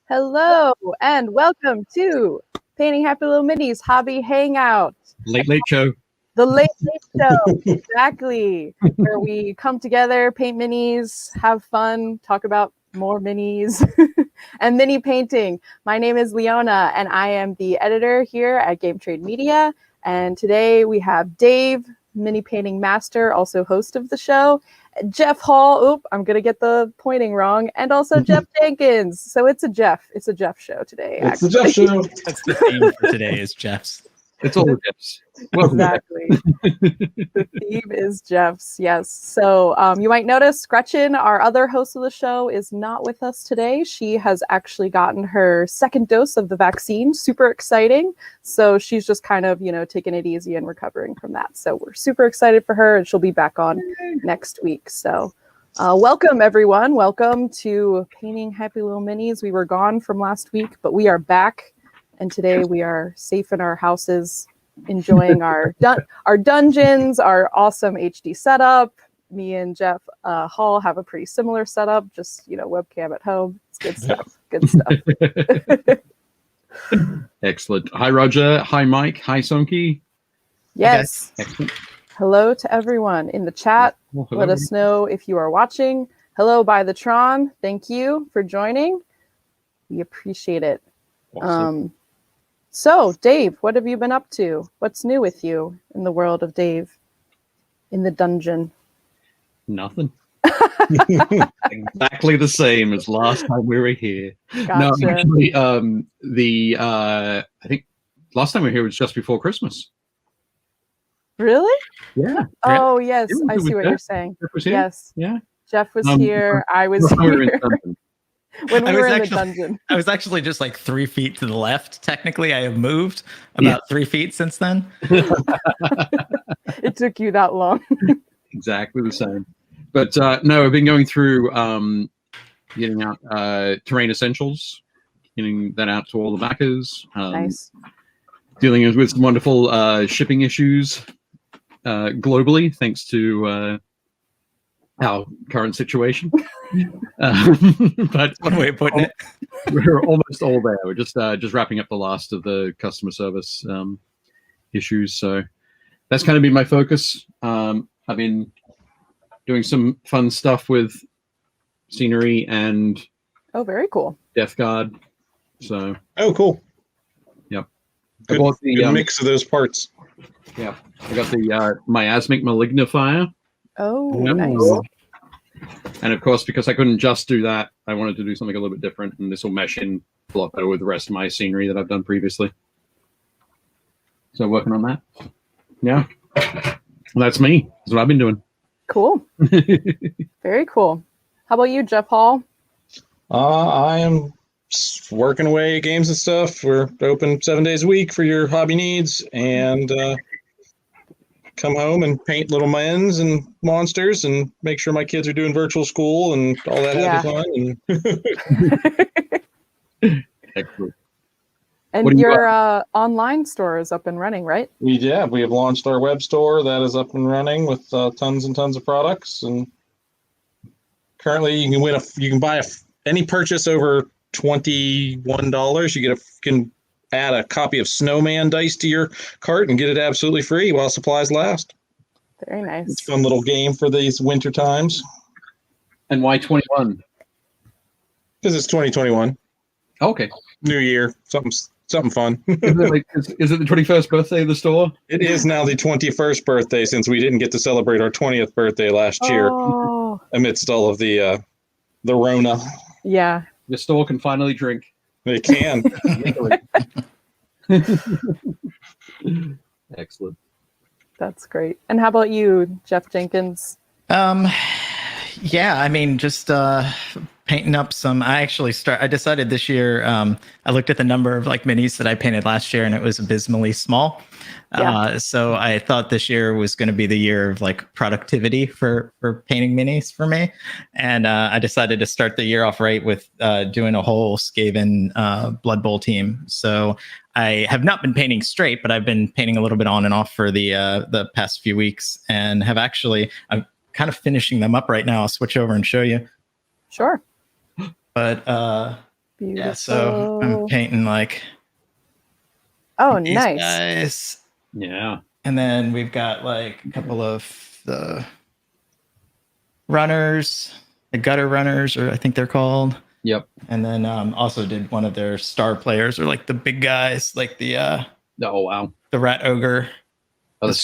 Hello and welcome to Painting Happy Lil Minis Hobby Hangout. Late show. The late show, exactly. Where we come together, paint minis, have fun, talk about more minis, and mini painting. My name is Leona, and I am the editor here at Game Trade Media. And today we have Dave, mini painting master, also host of the show, Jeff Hall. Oop, I'm gonna get the pointing wrong, and also Jeff Jenkins. So it's a Jeff show today. It's the Jeff show. That's the theme for today is Jeff's. It's all the Jeffs. Exactly. The theme is Jeff's, yes. So you might notice Gretchen, our other host of the show, is not with us today. She has actually gotten her second dose of the vaccine. Super exciting. So she's just kind of, taking it easy and recovering from that. So we're super excited for her, and she'll be back on next week. So welcome, everyone. Welcome to Painting Happy Lil Minis. We were gone from last week, but we are back. And today we are safe in our houses, enjoying our dungeons, our awesome HD setup. Me and Jeff Hall have a pretty similar setup, just, webcam at home. It's good stuff. Good stuff. Excellent. Hi, Roger. Hi, Mike. Hi, Sonky. Yes. Excellent. Hello to everyone in the chat. Well, hello. Let us know if you are watching. Hello by the Tron. Thank you for joining. We appreciate it. Awesome. So, Dave, what have you been up to? What's new with you in the world of Dave? In the dungeon? Nothing. Exactly the same as last time we were here. Gotcha. No, actually, I think last time we were here was just before Christmas. Really? Yeah. Oh, yes. Yeah, I see what you're saying. Jeff was here? Yes. Yeah. Jeff was here. I was We were in here. dungeon. When we I were was in actually- the dungeon. I was actually just like 3 feet to the left. Technically, I have moved about 3 feet since then. It took you that long. Exactly the same. But no, I've been going through getting out terrain essentials, getting that out to all the backers. Nice. Dealing with some wonderful shipping issues globally, thanks to our current situation. But One way of putting it. we're almost all there. We're just wrapping up the last of the customer service issues. So that's kind of been my focus. I've been doing some fun stuff with scenery and Oh, very cool. Death Guard. So Oh, cool. yep. I Good, bought the good mix of those parts. yeah. I got the miasmic malignifier. Oh, Yep. nice. And of course, because I couldn't just do that, I wanted to do something a little bit different, and this will mesh in a lot better with the rest of my scenery that I've done previously. So working on that. Yeah. Well, that's me. That's what I've been doing. Cool. Very cool. How about you, Jeff Hall? I am working away at games and stuff. We're open 7 days a week for your hobby needs, and come home and paint little men's and monsters and make sure my kids are doing virtual school and all that happy fun. And Excellent. And What do you your online store is up and running, right? we have launched our web store that is up and running with tons and tons of products. And currently, you can buy any purchase over $21. You can add a copy of Snowman dice to your cart and get it absolutely free while supplies last. Very nice. It's a fun little game for these winter times And why 21? because it's 2021, Okay. New Year, something fun. Is it the 21st birthday of the store? It is now the 21st birthday since we didn't get to celebrate our 20th birthday last year Oh, amidst all of the Rona. yeah. The store can finally drink. They can. Legally. Excellent. That's great. And how about you, Jeff Jenkins? Yeah, I mean, just painting up some. I decided this year. I looked at the number of like minis that I painted last year, and it was abysmally small. Yeah. So I thought this year was going to be the year of like productivity for painting minis for me, and I decided to start the year off right with doing a whole Skaven Blood Bowl team. So I have not been painting straight, but I've been painting a little bit on and off for the past few weeks, and have actually I'm kind of finishing them up right now. I'll switch over and show you. Sure. But Beautiful. Yeah, so I'm painting like these nice. guys. Yeah. And then we've got like a couple of the runners, the gutter runners, or I think they're called. Yep. And then also did one of their star players, or like the big guys, like the Oh wow. the rat ogre. Oh, the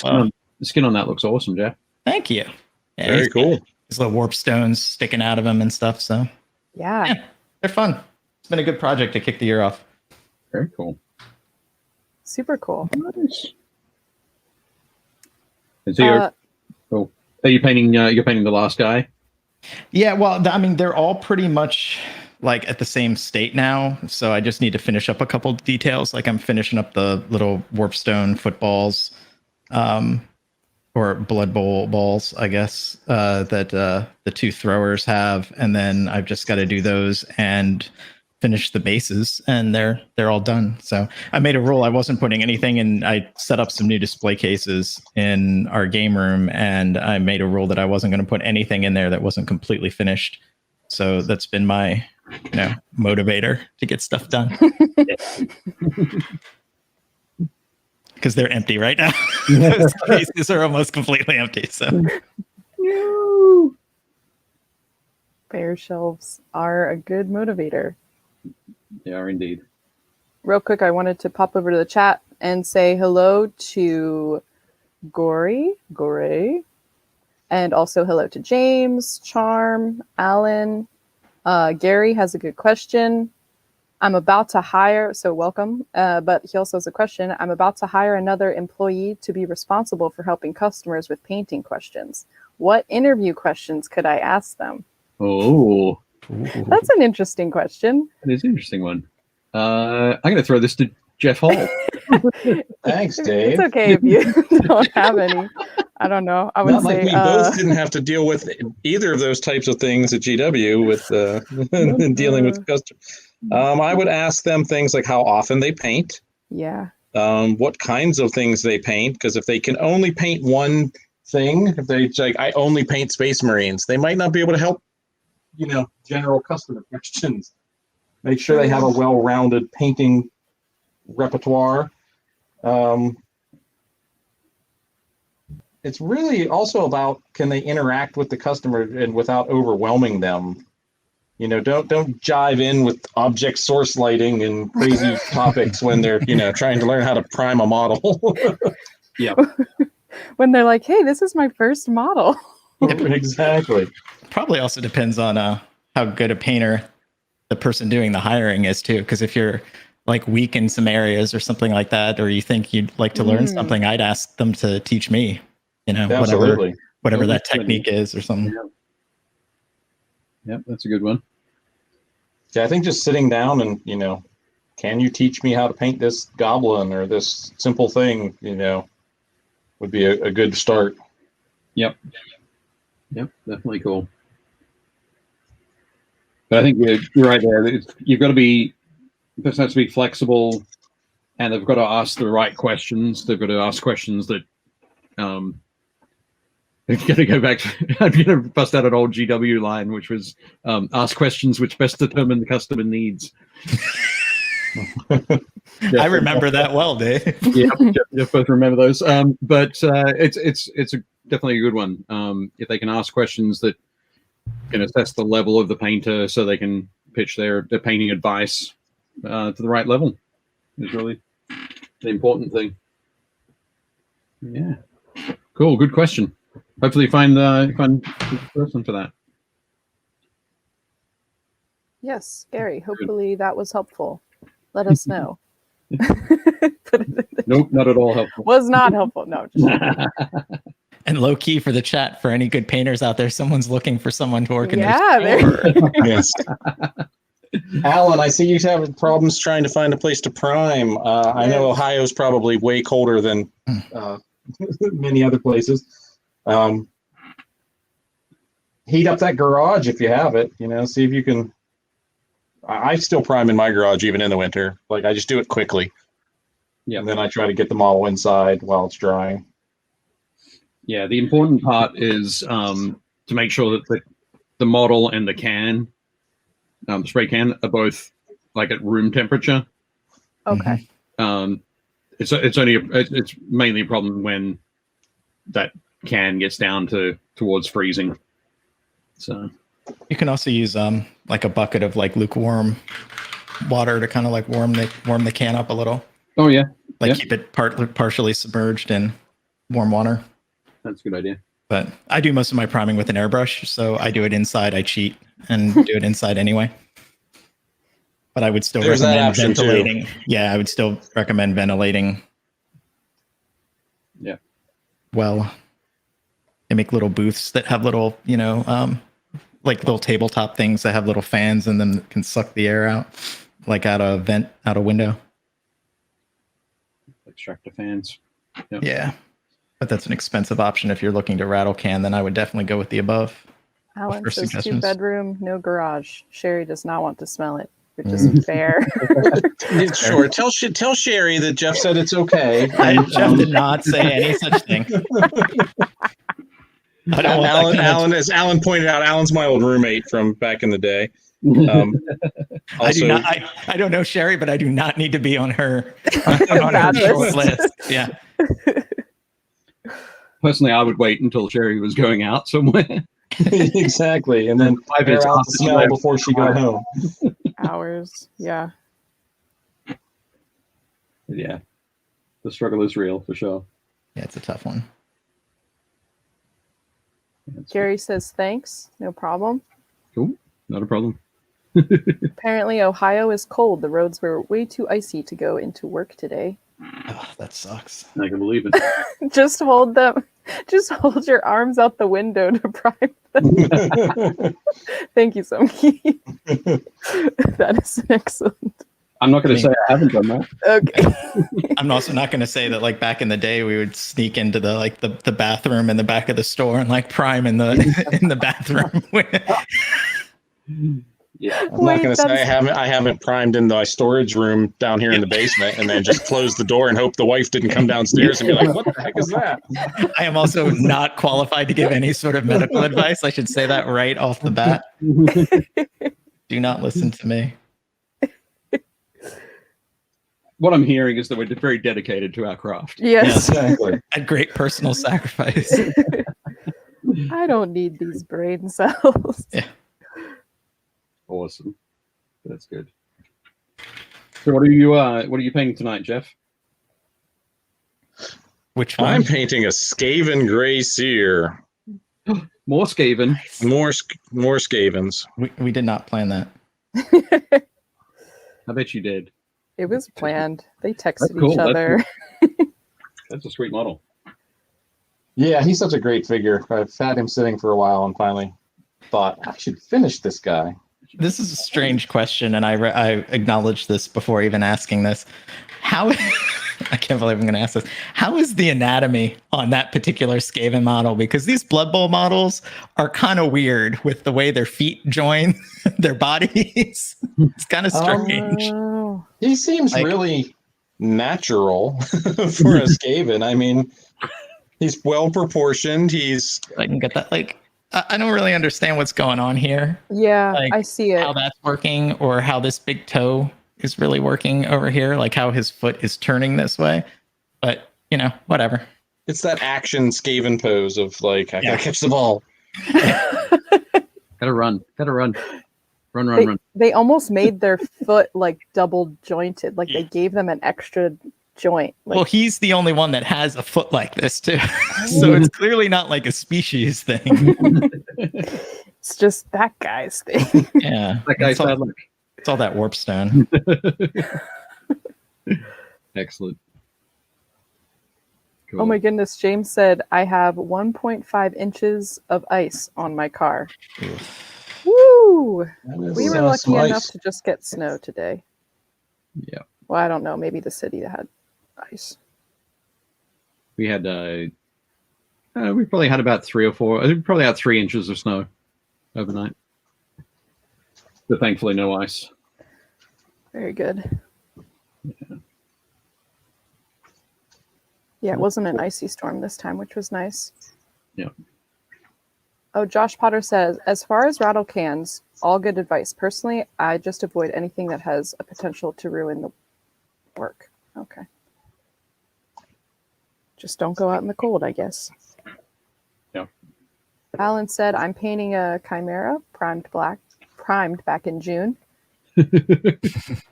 skin on that looks awesome, Jeff. Thank you. Yeah, Very cool. There's little warp stones sticking out of them and stuff. So Yeah. they're fun. It's been a good project to kick the year off. Very cool. Super cool. Nice. And so are you painting? You're painting the last guy. Yeah, well, I mean, they're all pretty much like at the same state now. So I just need to finish up a couple details. Like I'm finishing up the little warpstone footballs, or blood bowl balls, I guess, that the two throwers have, and then I've just got to do those and finish the bases, and they're all done. So I made a rule I wasn't putting anything in. I set up some new display cases in our game room, and I made a rule that I wasn't going to put anything in there that wasn't completely finished. So that's been my motivator to get stuff done. Because they're empty right now. Those cases are almost completely empty. So Bare shelves are a good motivator. They are indeed. Real quick, I wanted to pop over to the chat and say hello to Gore, and also hello to James, Charm, Alan. Gary has a good question. I'm about to hire, so welcome, but he also has a question. I'm about to hire another employee to be responsible for helping customers with painting questions. What interview questions could I ask them? Oh, that's an interesting question. It is an interesting one. I'm going to throw this to Jeff Hall. Thanks, Dave. It's okay if you don't have any. I don't know. I would Not say like we both didn't have to deal with either of those types of things at GW with dealing with customers. I would ask them things like how often they paint. Yeah. What kinds of things they paint, because if they can only paint one thing, if they like, I only paint Space Marines, they might not be able to help, general customer questions. Make sure they have a well-rounded painting repertoire. It's really also about, can they interact with the customer and without overwhelming them? Don't jive in with object source lighting and crazy topics when they're, trying to learn how to prime a model. Yeah. When they're like, hey, this is my first model. Exactly. Probably also depends on how good a painter the person doing the hiring is too. Because if you're like weak in some areas or something like that, or you think you'd like to learn something, I'd ask them to teach me, Absolutely. whatever that technique is or something. Yeah. Yep, that's a good one. Yeah, I think just sitting down and, can you teach me how to paint this goblin or this simple thing, would be a good start. Yep, definitely cool. But I think you're right there. You've got to be, the person has to be flexible, and they've got to ask the right questions. They've got to ask questions that, I'm going to go back to, I'm going to bust out an old GW line, which was ask questions which best determine the customer needs. I remember that well, Dave. Yeah, you both remember those. But it's definitely a good one. If they can ask questions that can assess the level of the painter, so they can pitch their painting advice to the right level, is really the important thing. Yeah, cool. Good question. Hopefully, find a person for that. Yes, Gary. Hopefully that was helpful. Let us know. Nope, not at all helpful. Was not helpful. No. And low key for the chat, for any good painters out there, someone's looking for someone to work in their store. Yes. Alan, I see you have problems trying to find a place to prime. I know Ohio's probably way colder than many other places. Heat up that garage if you have it. See if you can. I still prime in my garage even in the winter. Like, I just do it quickly. Yeah. And then I try to get the model inside while it's drying. Yeah, the important part is to make sure that the model and the can, the spray can, are both like at room temperature. Okay. It's mainly a problem when that can gets down towards freezing. So you can also use like a bucket of like lukewarm water to kind of like warm the can up a little. Oh yeah, like keep it partially submerged in warm water. That's a good idea. But I do most of my priming with an airbrush, so I do it inside. I cheat and do it inside anyway. But I would still recommend ventilating. Yeah, I would still recommend ventilating. Yeah. Well, they make little booths that have little, like little tabletop things that have little fans and then can suck the air out, like out a window. Extractor fans. Yep. Yeah. But that's an expensive option. If you're looking to rattle can, then I would definitely go with the above. Alan says 2-bedroom, no garage. Sherry does not want to smell it, which is fair. Sure. Tell Sherry that Jeff said it's okay. Jeff did not say any such thing. As Alan pointed out, Alan's my old roommate from back in the day. Also, I don't know Sherry, but I do not need to be on her short list. Yeah. Personally, I would wait until Sherry was going out somewhere. Exactly, and then air out the smell before she got home. Hours, yeah. Yeah, the struggle is real for sure. Yeah, it's a tough one. Gary says thanks, no problem. Cool, not a problem. Apparently, Ohio is cold. The roads were way too icy to go into work today. Oh, that sucks. I can believe it. Just hold your arms out the window to prime them. Thank you, Somki. That is excellent. I'm not going to say I haven't done that. Okay. I'm also not going to say that like back in the day we would sneak into the bathroom in the back of the store and like prime in the bathroom. Yeah, I'm not going to say I haven't primed in the storage room down here in the basement and then just close the door and hope the wife didn't come downstairs and be like, "What the heck is that?" I am also not qualified to give any sort of medical advice. I should say that right off the bat. Do not listen to me. What I'm hearing is that we're very dedicated to our craft. Yes. Exactly. At great personal sacrifice. I don't need these brain cells. Yeah. Awesome. That's good. So what are you painting tonight, Jeff? Which one? I'm painting a Skaven Gray Seer. More Skaven. More Skavens. We did not plan that. I bet you did. It was planned. They texted Cool. each other. That's a sweet model. Yeah, he's such a great figure. I've had him sitting for a while and finally thought I should finish this guy. This is a strange question, and I acknowledged this before even asking this. How? I can't believe I'm going to ask this. How is the anatomy on that particular Skaven model? Because these Blood Bowl models are kind of weird with the way their feet join their bodies. It's kind of strange. He seems really natural for a Skaven. I mean, he's well proportioned. I can get that. Like, I don't really understand what's going on here. Yeah, like, I see it. How that's working, or how this big toe is really working over here, like how his foot is turning this way. But, whatever. It's that action Skaven pose of like, I gotta catch the ball. Gotta run. Run. They almost made their foot like double jointed. Like they gave them an extra joint. Like, well, he's the only one that has a foot like this too. So it's clearly not like a species thing. It's just that guy's thing. Yeah. That guy's bad luck. It's all that warp stone. Excellent. Cool. Oh my goodness. James said, I have 1.5 inches of ice on my car. Woo! We were lucky enough to just get snow today. Yeah. Well, I don't know. Maybe the city that had ice. We had, we probably had about 3 or 4. I think we probably had 3 inches of snow overnight. But thankfully, no ice. Very good. Yeah, it wasn't an icy storm this time, which was nice. Yeah. Oh, Josh Potter says, as far as rattle cans, all good advice. Personally, I just avoid anything that has a potential to ruin the work. Okay. Just don't go out in the cold, I guess. Yeah. Alan said, I'm painting a chimera, primed back in June.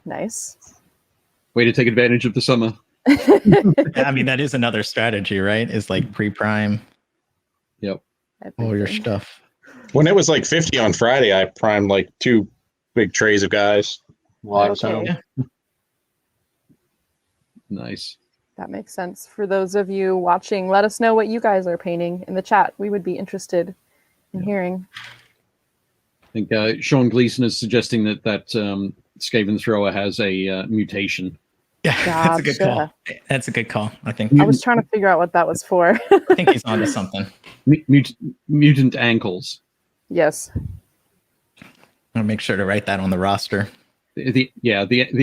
Nice. Way to take advantage of the summer. I mean, that is another strategy, right? Is like pre-prime Yep. all your stuff. When it was like 50 on Friday, I primed like 2 big trays of guys while I was home. Okay. Nice. That makes sense. For those of you watching, let us know what you guys are painting in the chat. We would be interested in hearing. I think Sean Gleason is suggesting that Skaven Thrower has a mutation. Yeah, that's a good call. Gotcha. That's a good call. I think I was trying to figure out what that was for. I think he's onto something. Mutant ankles. Yes. I'll make sure to write that on the roster. The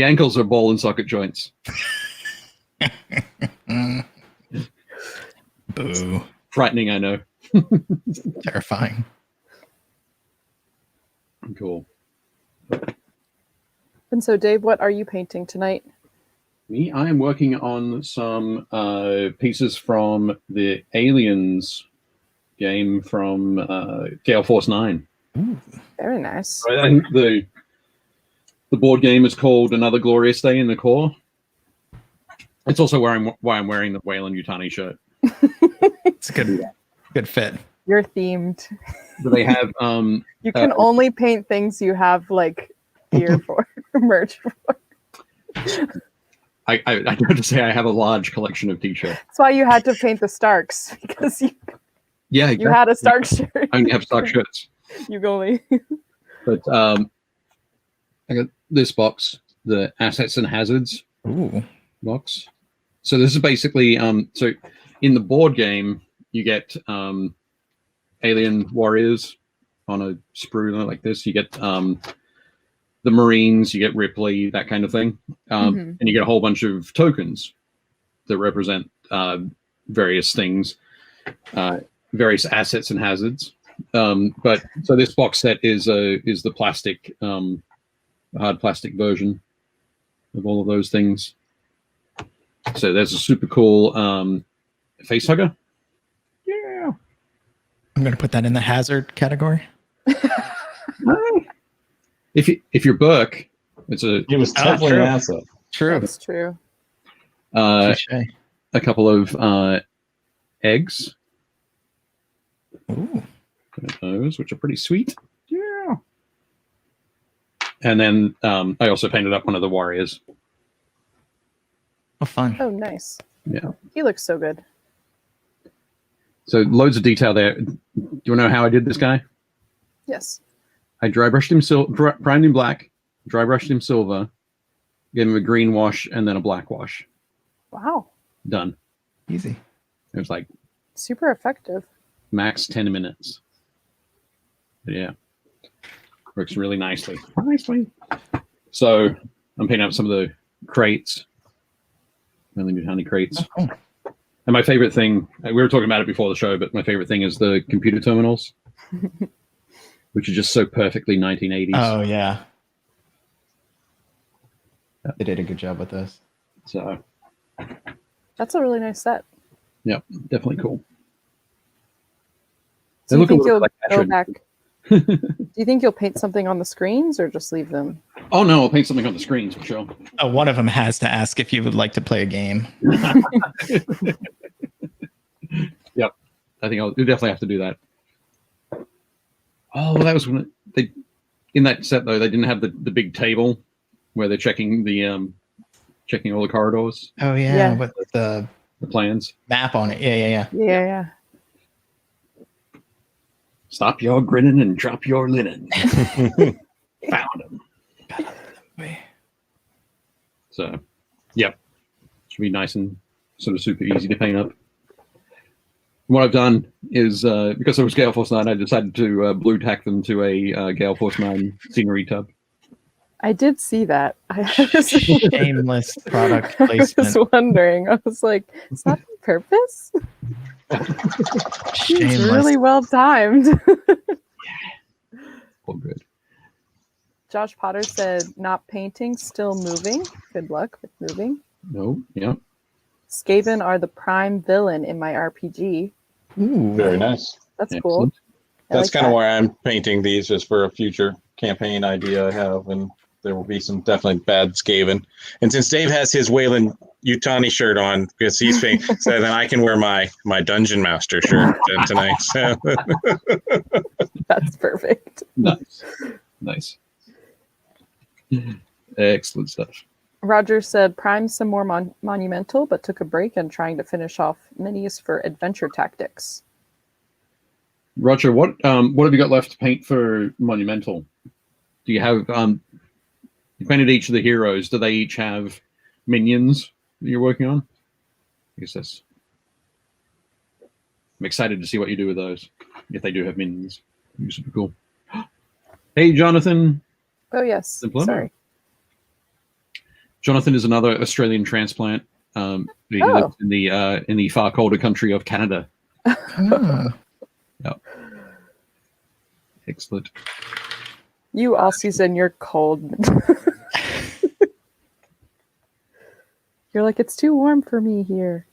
ankles are ball and socket joints. Boo. Frightening, I know. Terrifying. Cool. And so, Dave, what are you painting tonight? Me, I am working on some pieces from the Aliens game from Gale Force 9. Ooh. Very nice. I think the board game is called Another Glorious Day in the Core. It's also why I'm wearing the Wayland Yutani shirt. It's a good fit. You're themed. Do they have You can only paint things you have like gear for, merch for. I have to say I have a large collection of t-shirts. That's why you had to paint the Starks, because you had a Stark shirt. I only have Stark shirts. You only. But I got this box, the Assets and Hazards box. So this is basically so in the board game you get alien warriors on a sprue like this. You get the Marines, you get Ripley, that kind of thing, and you get a whole bunch of tokens that represent various things, various assets and hazards. But so this box set is the plastic, hard plastic version of all of those things. So there's a super cool face hugger. Yeah, I'm going to put that in the hazard category. If you're Burke, it was definitely an asset. True. That's true. A couple of eggs. Ooh. Those, which are pretty sweet. Yeah. And then I also painted up one of the warriors. Oh, fun. Oh, nice. Yeah. He looks so good. So loads of detail there. Do you want to know how I did this guy? Yes. I dry brushed him primed him black, dry brushed him silver, gave him a green wash, and then a black wash. Wow. Done. Easy. It was like Super effective. max 10 minutes. But yeah. Works really nicely. So I'm painting up some of the crates. Really new honey crates. Oh, cool. And my favorite thing, we were talking about it before the show, but my favorite thing is the computer terminals, which are just so perfectly 1980s. Oh, yeah. They did a good job with this. So, That's a really nice set. yeah, definitely cool. So They you look a think little you'll like go Ashford. back? Do you think you'll paint something on the screens or just leave them? Oh, no, I'll paint something on the screens for sure. One of them has to ask if you would like to play a game. Yep. I think you'll definitely have to do that. Oh, that was when they, in that set though, they didn't have the big table where they're checking the checking all the corridors, Oh, yeah. Yeah. With the the plans. map on it. Yeah. Yeah. Stop your grinning and drop your linen. Found him. So, yep. Should be nice and sort of super easy to paint up. What I've done is, because it was Gale Force 9, I decided to blue tack them to a Gale Force 9 scenery tub. I did see that. I Shameless product was placement. wondering. I was like, is that on purpose? It's Shameless. really well timed. All good. Josh Potter said, not painting, still moving. Good luck with moving. No, yeah. Skaven are the prime villain in my RPG. Ooh. Very nice. That's Excellent. cool. I That's like kind of that. why I'm painting these, just for a future campaign idea I have, and there will be some definitely bad Skaven. And since Dave has his Wayland Utani shirt on because he's so then I can wear my Dungeon Master shirt tonight. So. That's perfect. Nice. Excellent stuff. Roger said, Prime some more monumental, but took a break and trying to finish off minis for adventure tactics. Roger, what have you got left to paint for monumental? Do you have you painted each of the heroes? Do they each have minions that you're working on? I guess that's. I'm excited to see what you do with those. If they do have minions, it'd be super cool. Hey, Jonathan. Oh yes, sorry. Jonathan is another Australian transplant. He lives in the far colder country of Canada. Yep. Excellent. You Aussies and your cold. You're like, it's too warm for me here.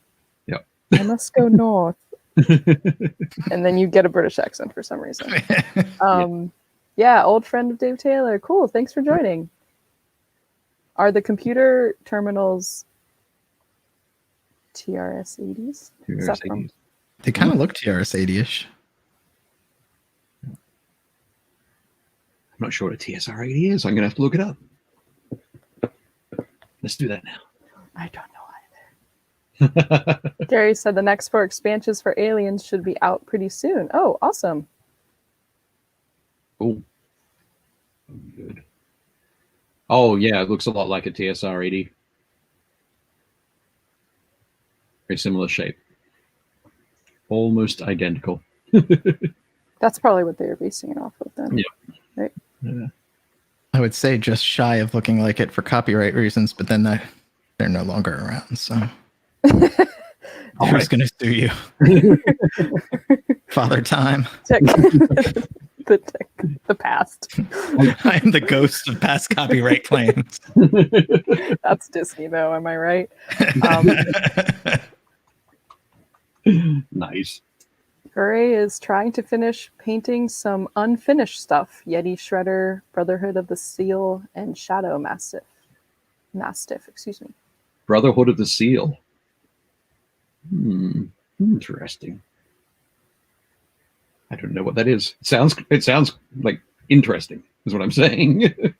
Yep. I must go north. And then you get a British accent for some reason. Yeah, old friend of Dave Taylor. Cool. Thanks for joining. Are the computer terminals TRS-80s? TRS-80s. They kind of look TRS-80-ish. I'm not sure what a TSR-80 is. I'm going to have to look it up. Let's do that now. I don't know either. Gary said the next 4 expansions for Aliens should be out pretty soon. Oh, awesome. Cool. Good. Oh, yeah, it looks a lot like a TSR-80. Very similar shape. Almost identical. That's probably what they were basing it off of then. Yeah. Right? Yeah. I would say just shy of looking like it for copyright reasons, but then they're no longer around, so who's going to sue you? Father Time. The past. I am the ghost of past copyright claims. That's Disney, though. Am I right? Nice. Gray is trying to finish painting some unfinished stuff. Yeti Shredder, Brotherhood of the Seal, and Shadow Mastiff. Excuse me. Brotherhood of the Seal. Interesting. I don't know what that is. It sounds like interesting, is what I'm saying. I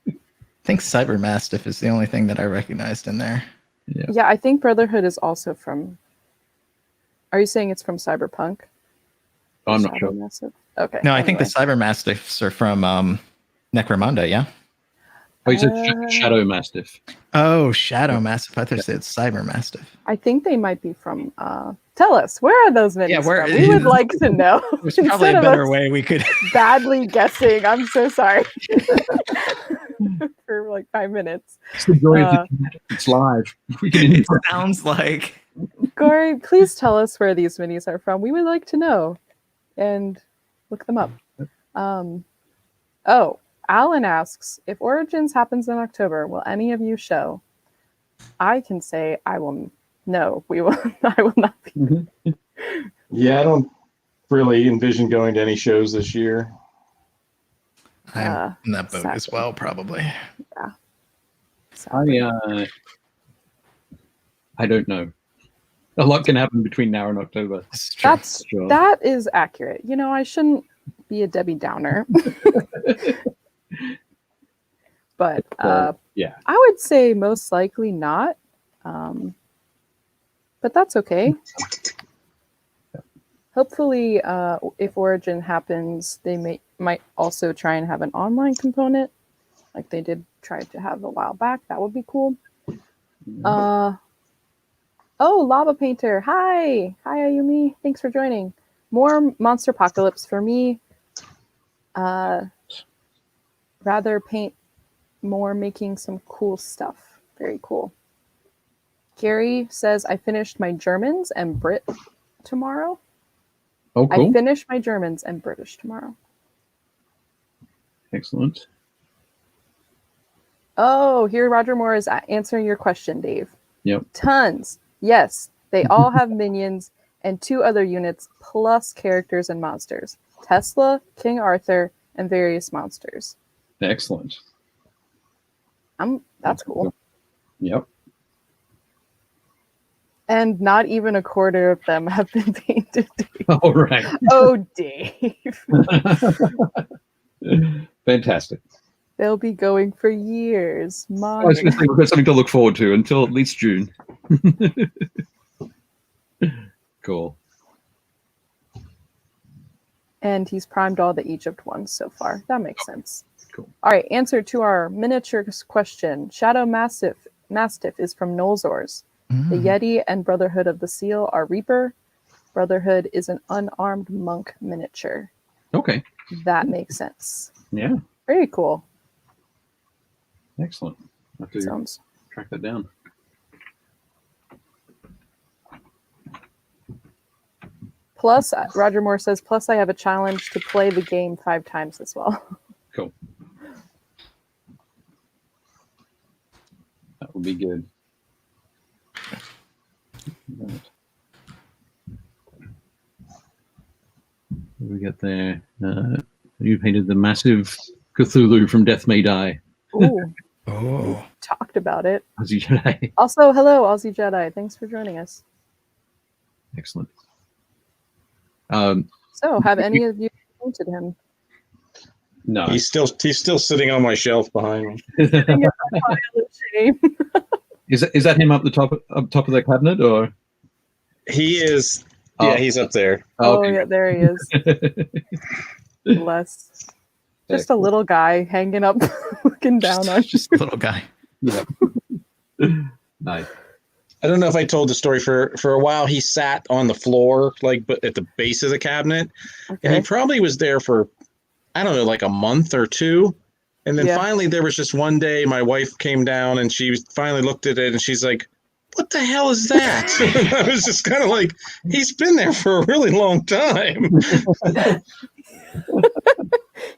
think Cyber Mastiff is the only thing that I recognized in there. Yeah, I think Brotherhood is also from... Are you saying it's from Cyberpunk? I'm not sure. Massive? Okay. No, I think the Cyber Mastiffs are from Necromunda, yeah? Oh, you said Shadow Mastiff. Oh, Shadow Mastiff. I thought you said Cyber Mastiff. I think they might be from... tell us, where are those minis from? We would like to know. There's probably a better way we could... badly guessing. I'm so sorry. For like 5 minutes. It's live. It sounds like... Corey, please tell us where these minis are from. We would like to know. And look them up. Alan asks, if Origins happens in October, will any of you show? I can say I will. No, we will. I will not be. Yeah, I don't really envision going to any shows this year. I'm in that boat as well, probably. Yeah. I don't know. A lot can happen between now and October. That is accurate. You know, I shouldn't be a Debbie Downer. But yeah, I would say most likely not. But that's okay. Hopefully, if Origin happens, they might also try and have an online component, like they did try to have a while back. That would be cool. Lava Painter. Hi, Ayumi. Thanks for joining. More Monster Apocalypse for me. Rather paint more, making some cool stuff. Very cool. Gary says, I finished my Germans and Brit tomorrow. Oh, cool. I finish my Germans and British tomorrow. Excellent. Oh, here Roger Moore is answering your question, Dave. Yep. Tons. Yes, they all have minions and 2 other units plus characters and monsters. Tesla, King Arthur, and various monsters. Excellent. That's cool. Yep. And not even a quarter of them have been painted. All right. Oh, Dave. Fantastic. They'll be going for years. I was going to say we've got something to look forward to until at least June. Cool. And he's primed all the Egypt ones so far. That makes sense. Cool. All right, answer to our miniatures question. Shadow Mastiff is from Nolzors. The Yeti and Brotherhood of the Seal are Reaper. Brotherhood is an unarmed monk miniature. Okay. That makes sense. Yeah. Very cool. Excellent. I have to Sounds. track that down. Plus, Roger Moore says, plus I have a challenge to play the game 5 times as well. Cool. That would be good. Right. What do we got there? You painted the massive Cthulhu from Death May Die. Ooh, Oh, talked about it. Aussie Jedi. Also, hello, Aussie Jedi. Thanks for joining us. Excellent. So, have any of you painted him? No. He's still sitting on my shelf behind me. Sitting in a pile of shame. Is that him up top of the cabinet, or? He is. Oh. Yeah, he's up there. Oh, Okay. yeah, there he is. Bless. Just a little guy hanging up, looking down on just a little guy. Yeah. Nice. I don't know if I told the story for a while. He sat on the floor, but at the base of the cabinet, and he probably was there for, I don't know, like a month or 2. And then finally, there was just one day my wife came down and she finally looked at it and she's like, "What the hell is that?" And I was just kind of like, he's been there for a really long time.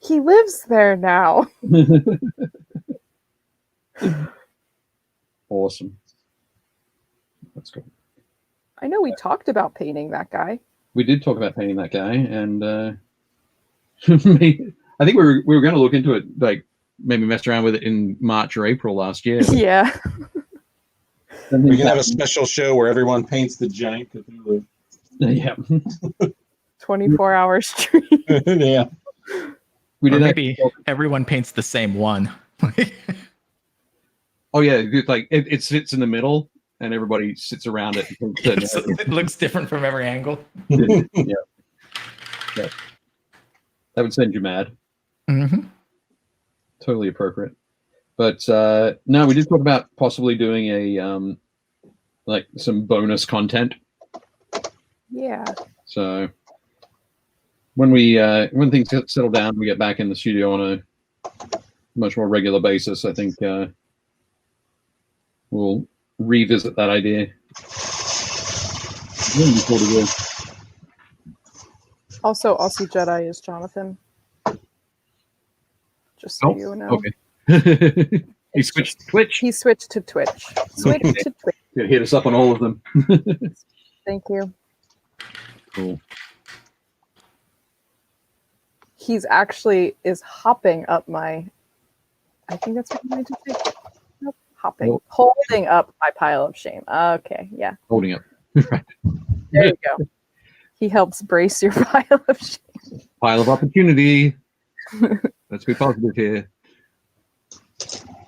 He lives there now. Awesome. That's cool. I know we talked about painting that guy. We did talk about painting that guy, and I think we were going to look into it, like maybe mess around with it in March or April last year. Yeah. We can have a special show where everyone paints the giant Cthulhu. Yeah. 24-hour stream. Yeah. We Or did maybe everyone paints the same one. Oh yeah, like it sits in the middle, and everybody sits around it. It looks different from every angle. Yeah. That would send you mad. Mm-hmm. Totally appropriate. But no, we did talk about possibly doing a like some bonus content. Yeah. So when things settle down, we get back in the studio on a much more regular basis. I think we'll revisit that idea. Also, Aussie Jedi is Jonathan. Just so you know. Okay. He switched to Twitch. He switched to Twitch. Switch to Twitch. Yeah, hit us up on all of them. Thank you. Cool. He's actually is hopping up my. I think that's what I meant to say. Nope, hopping, holding up my pile of shame. Okay, yeah. Holding up. Right. There you go. He helps brace your pile of shame. Pile of opportunity. Let's be positive here.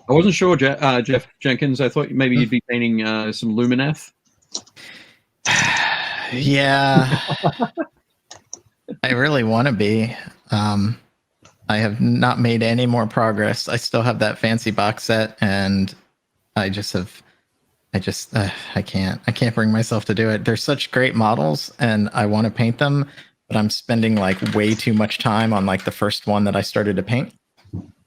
I wasn't sure, Jeff Jenkins. I thought maybe you'd be painting some Lumineth. Yeah. I really want to be. I have not made any more progress. I still have that fancy box set, and I can't bring myself to do it. They're such great models, and I want to paint them, but I'm spending like way too much time on like the first one that I started to paint.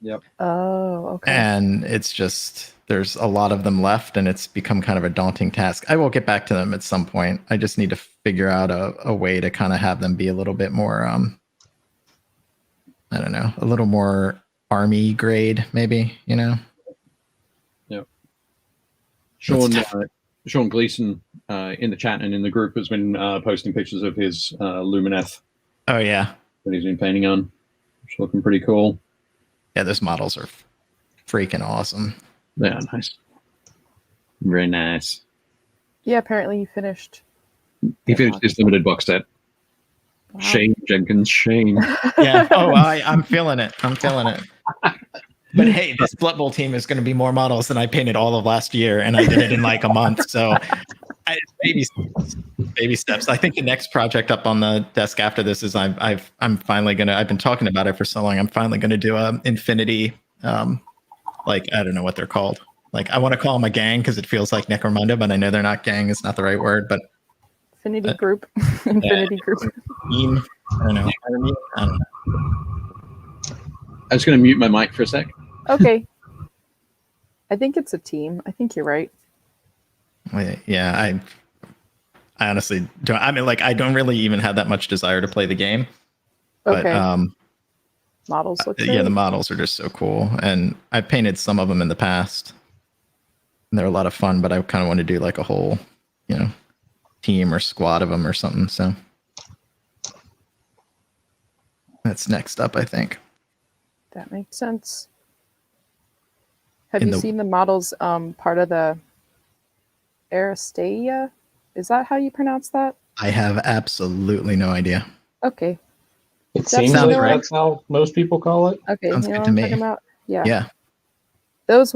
Yep. Oh, okay. And it's just, there's a lot of them left, and it's become kind of a daunting task. I will get back to them at some point. I just need to figure out a way to kind of have them be a little bit more, I don't know, a little more army grade, maybe, you know? Yep. Sean Gleason in the chat and in the group has been posting pictures of his Lumineth. Oh, yeah. That he's been painting on. It's looking pretty cool. Yeah, those models are freaking awesome. Yeah, nice. Very nice. Yeah, apparently you finished. He finished his limited box set. Wow. Shame, Jenkins, shame. Yeah. Oh, I'm feeling it. I'm feeling it. But hey, this Blood Bowl team is going to be more models than I painted all of last year, and I did it in like a month. So, baby steps. I think the next project up on the desk after this is I'm finally gonna. I've been talking about it for so long. I'm finally gonna do a Infinity. Like I don't know what they're called. Like I want to call them a gang because it feels like Necromunda, but I know they're not gang. It's not the right word, but Infinity group. Infinity group. Team. I don't know. I don't know. I was going to mute my mic for a sec. Okay. I think it's a team. I think you're right. Yeah, I honestly don't. I mean, like, I don't really even have that much desire to play the game. Okay. But models look yeah, great. the models are just so cool, and I've painted some of them in the past, and they're a lot of fun. But I kind of want to do like a whole, you know, team or squad of them or something. So that's next up, I think. That makes sense. Have you seen the models part of the Aristeia? Is that how you pronounce that? I have absolutely no idea. Okay. It seems like that's how most people call it. Okay, Sounds you know good what to I'm me. talking about? Yeah. Yeah. Those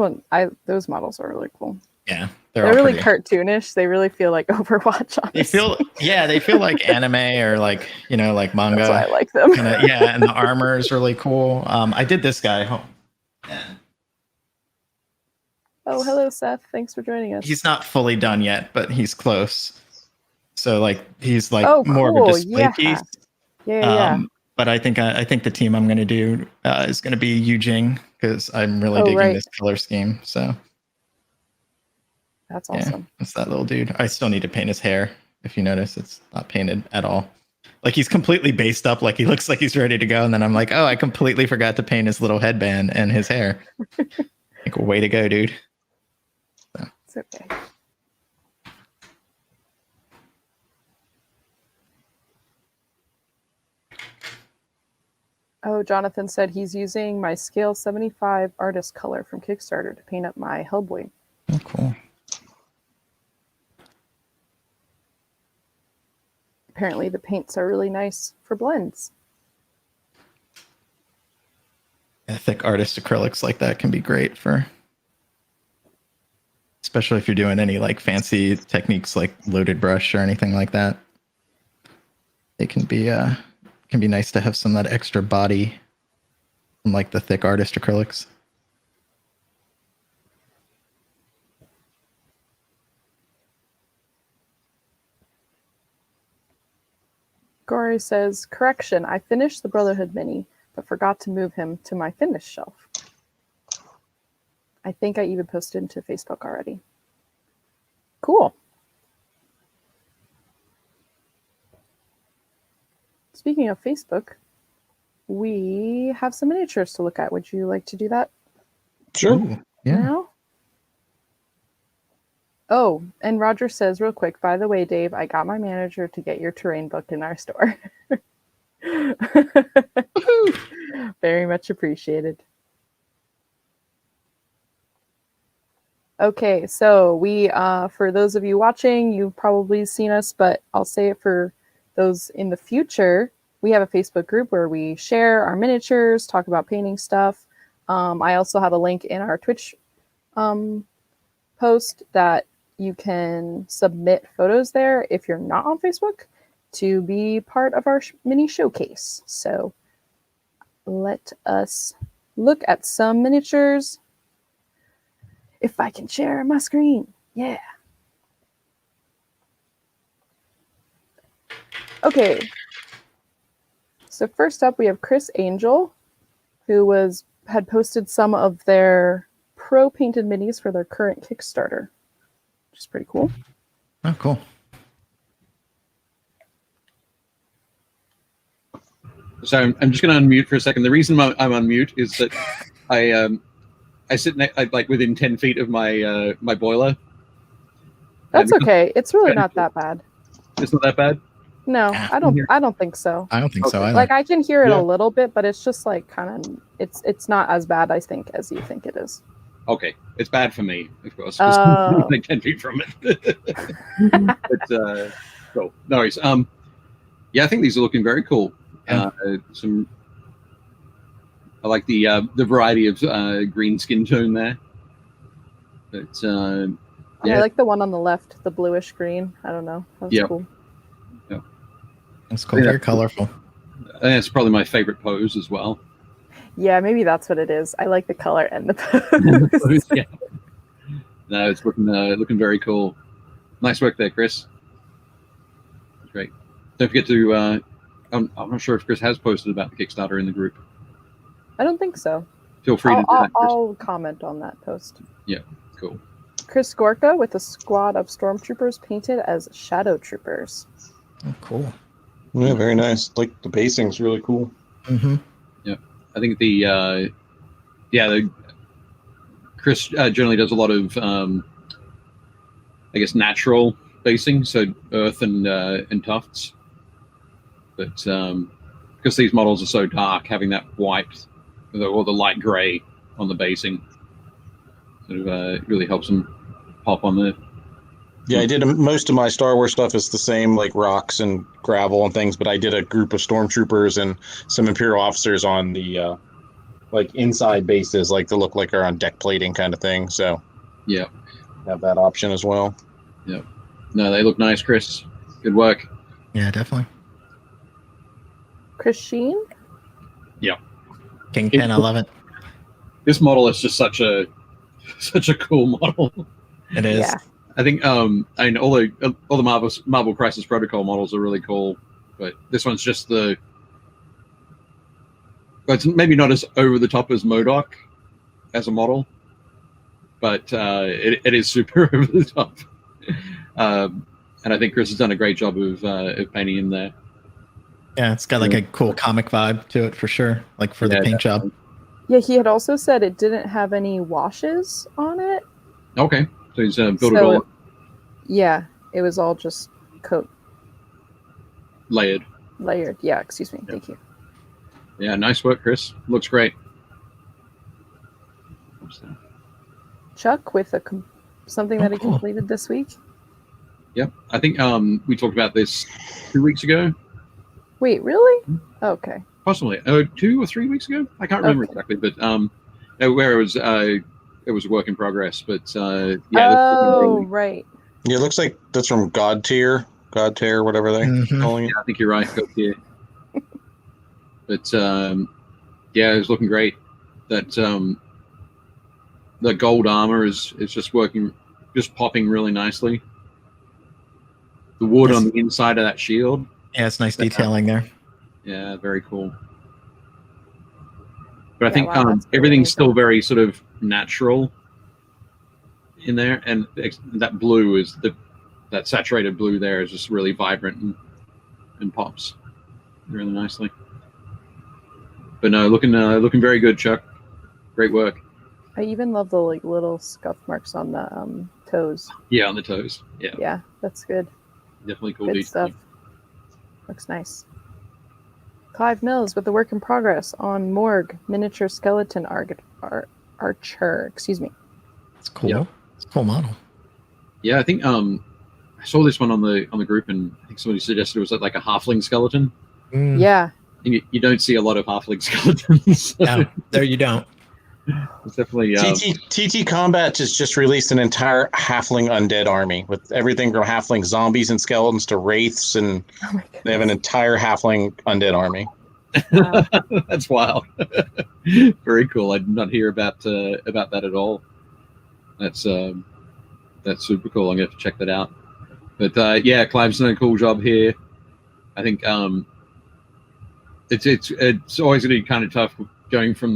models are really cool. Yeah. They're really cartoonish. They really feel like Overwatch, honestly. They feel like anime or like, you know, like manga. That's why I like them. Yeah, and the armor is really cool. I did this guy. Oh, hello, Seth. Thanks for joining us. He's not fully done yet, but he's close. So like he's like more cool. of a display piece. Yeah. But I think the team I'm going to do is going to be Yujing because I'm really digging this color scheme. So that's awesome. Yeah, it's that little dude. I still need to paint his hair. If you notice, it's not painted at all. Like he's completely based up, like he looks like he's ready to go, and then I'm like, oh, I completely forgot to paint his little headband and his hair. Like, way to go, dude. So. It's okay. Oh, Jonathan said he's using my scale 75 artist color from Kickstarter to paint up my Hellboy. Oh, cool. Apparently the paints are really nice for blends. Yeah, thick artist acrylics like that can be great for, especially if you're doing any like fancy techniques like loaded brush or anything like that. It can be nice to have some of that extra body from like the thick artist acrylics. Gory says, correction, I finished the Brotherhood mini, but forgot to move him to my finished shelf. I think I even posted into Facebook already. Cool. Speaking of Facebook, we have some miniatures to look at. Would you like to do that? Sure. Ooh, yeah. Now? Oh, and Roger says real quick, by the way, Dave, I got my manager to get your terrain book in our store. Very much appreciated. Okay, so we, for those of you watching, you've probably seen us, but I'll say it for those in the future. We have a Facebook group where we share our miniatures, talk about painting stuff. I also have a link in our Twitch post that you can submit photos there if you're not on Facebook to be part of our mini showcase. So let us look at some miniatures. If I can share my screen. Yeah. Okay. So first up, we have Chris Angel, who had posted some of their Pro painted minis for their current Kickstarter, which is pretty cool. Oh, cool. So I'm just going to unmute for a second. The reason I'm on mute is that I sit like within 10 feet of my my boiler. That's okay. It's really not that bad. It's not that bad. No, Yeah. I don't think so. I don't think so Okay. either. Like I can hear it Yeah. a little bit, but it's just like kind of it's not as bad I think as you think it is. Okay, it's bad for me, of course. 'Cause Oh. I'm like 10 feet from it. But cool. No worries. Yeah, I think these are looking very cool. Yeah. I like the variety of green skin tone there. But yeah, I like the one on the left, the bluish green. I don't know. That's Yeah. cool. It's cool. Very colorful. I think it's probably my favorite pose as well. Yeah, maybe that's what it is. I like the color and the pose. Yeah. No, it's looking very cool. Nice work there, Chris. Great. Don't forget to. I'm not sure if Chris has posted about the Kickstarter in the group. I don't think so. Feel free to do that, Chris. I'll comment on that post. Cool. Chris Gorka with a squad of stormtroopers painted as shadow troopers. Oh, cool. Yeah, very nice. Like the basing's really cool. Mm-hmm. I think the Chris generally does a lot of I guess natural basing, so earth and tufts. But because these models are so dark, having that white or the light gray on the basing sort of really helps them pop on there. Yeah, I did most of my Star Wars stuff is the same, like rocks and gravel and things, but I did a group of stormtroopers and some Imperial officers on the like inside bases, like to look like are on deck plating kind of thing. So Yeah. have that option as well. No, they look nice, Chris. Good work. Yeah, definitely. Chris Sheen? Kingpin, I love it. This model is just such a cool model. It is. Yeah. I think I mean all the Marvel Crisis Protocol models are really cool, but this one's just it's maybe not as over the top as MODOK as a model, but it is super over the top. And I think Chris has done a great job of painting him there. Yeah, it's got like a cool comic vibe to it for sure. Like for the paint job. Yeah, he had also said it didn't have any washes on it. Okay, so he's built it So all Yeah, it was all just layered. layered. Yeah, excuse me. Thank you. Yeah, nice work, Chris. Looks great. Chuck with something that he cool. completed this week. Yep, I think we talked about this 2 weeks ago, Wait, really? Okay. possibly 2 or 3 weeks ago. I can't remember exactly, but where it was a work in progress. But yeah. Oh, right. Yeah, it looks like that's from God Tier, whatever they're Mhm. calling it. Yeah, I think you're right. Go here. But yeah, it was looking great. That the gold armor is just working, just popping really nicely. The wood on the inside of that shield. Yeah, it's nice detailing there. Yeah, very cool. But I Yeah, think wow, that's really everything's neat. still very sort of natural in there, and that blue is that saturated blue there is just really vibrant and pops really nicely. But no, looking very good, Chuck. Great work. I even love the like little scuff marks on the toes. Yeah, on the toes. Yeah, Yeah, that's good. definitely cool Good detailing. stuff. Looks nice. Clive Mills with the work in progress on Morgue miniature skeleton archer. Excuse me. It's cool. Yeah. It's a cool model. Yeah, I think I saw this one on the group, and I think somebody suggested it was like a halfling skeleton. Mm, Yeah. And you don't see a lot of halfling skeletons. So no, there you don't. it's definitely TT Combat just released an entire halfling undead army with everything from halfling zombies and skeletons to wraiths, and Oh my they have an entire halfling undead army. god. Wow. that's wild. Very cool. I did not hear about that at all. That's super cool. I'm gonna have to check that out. But yeah, Clive's done a cool job here. I think it's always gonna be kind of tough going from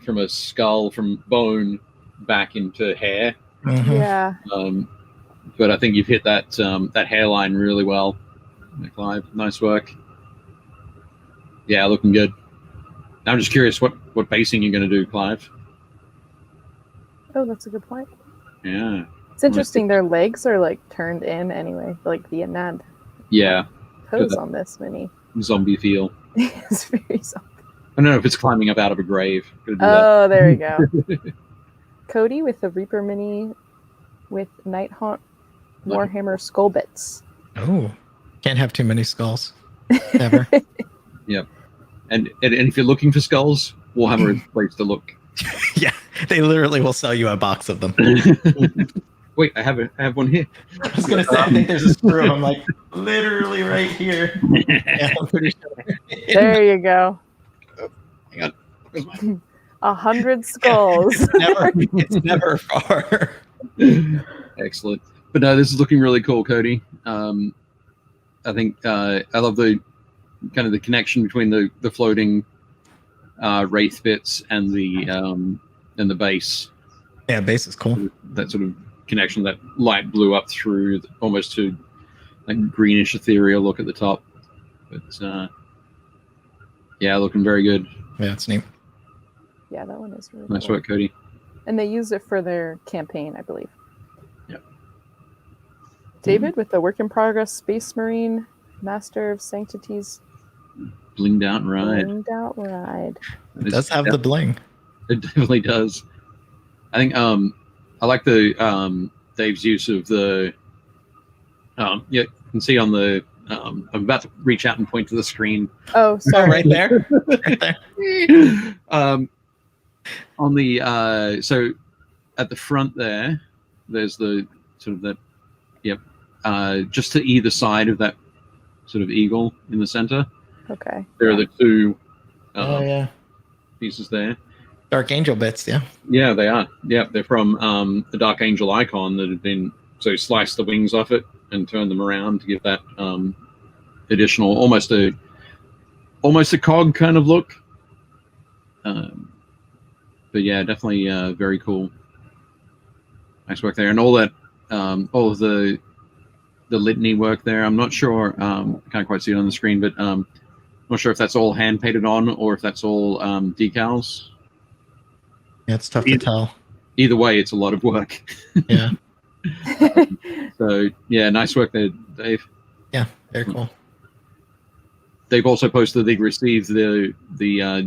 from a skull from bone back into hair. Mhm. Yeah. But I think you've hit that that hairline really well, Clive. Nice work. Yeah, looking good. I'm just curious what basing you're going to do, Clive. Oh, that's a good point. Yeah. It's interesting. Their legs are like turned in anyway, like the Anand Yeah. pose on this mini. Zombie feel. It's very zombie. I don't know if it's climbing up out of a grave. Gotta do Oh, there you go. Cody with the Reaper mini with Nighthaunt Warhammer skull bits. Oh, can't have too many skulls. Ever. Yep. And if you're looking for skulls, Warhammer is the place to look. Yeah, they literally will sell you a box of them. Wait, I have one here. I was gonna say, I think there's a screw of them, like literally right here. Yeah, I'm pretty sure. There you go. Hang on. Where's mine? 100 skulls. It's never far. Excellent. But no, this is looking really cool, Cody. I think I love the kind of the connection between the floating wraith bits and the base. Yeah, base is cool. That sort of connection, that light blue up through almost to like greenish ethereal look at the top. But yeah, looking very good. Yeah, it's neat. Yeah, that one is really Nice cool. work, Cody. And they used it for their campaign, I believe. Yep. David with the work in progress Space Marine Master of Sanctities Blinged out ride. Blinged out ride. It does have the bling. It definitely does. I think I like the Dave's use of the yeah, you can see on the I'm about to reach out and point to the screen. Oh, sorry. Right there. Right there. On the so at the front there's the sort of that just to either side of that sort of eagle in the center. Okay. There are the two Oh yeah. pieces there. Dark Angel bits, yeah. Yeah, they are. Yeah, they're from the Dark Angel icon that had been sliced the wings off it and turned them around to give that additional almost a cog kind of look. But yeah, definitely very cool. Nice work there, and all that all of the litany work there. I'm not sure. I can't quite see it on the screen, but I'm not sure if that's all hand painted on or if that's all decals. Yeah, it's tough to tell. Either way, it's a lot of work. Yeah. So yeah, nice work there, Dave. Yeah, very cool. They've also posted they received the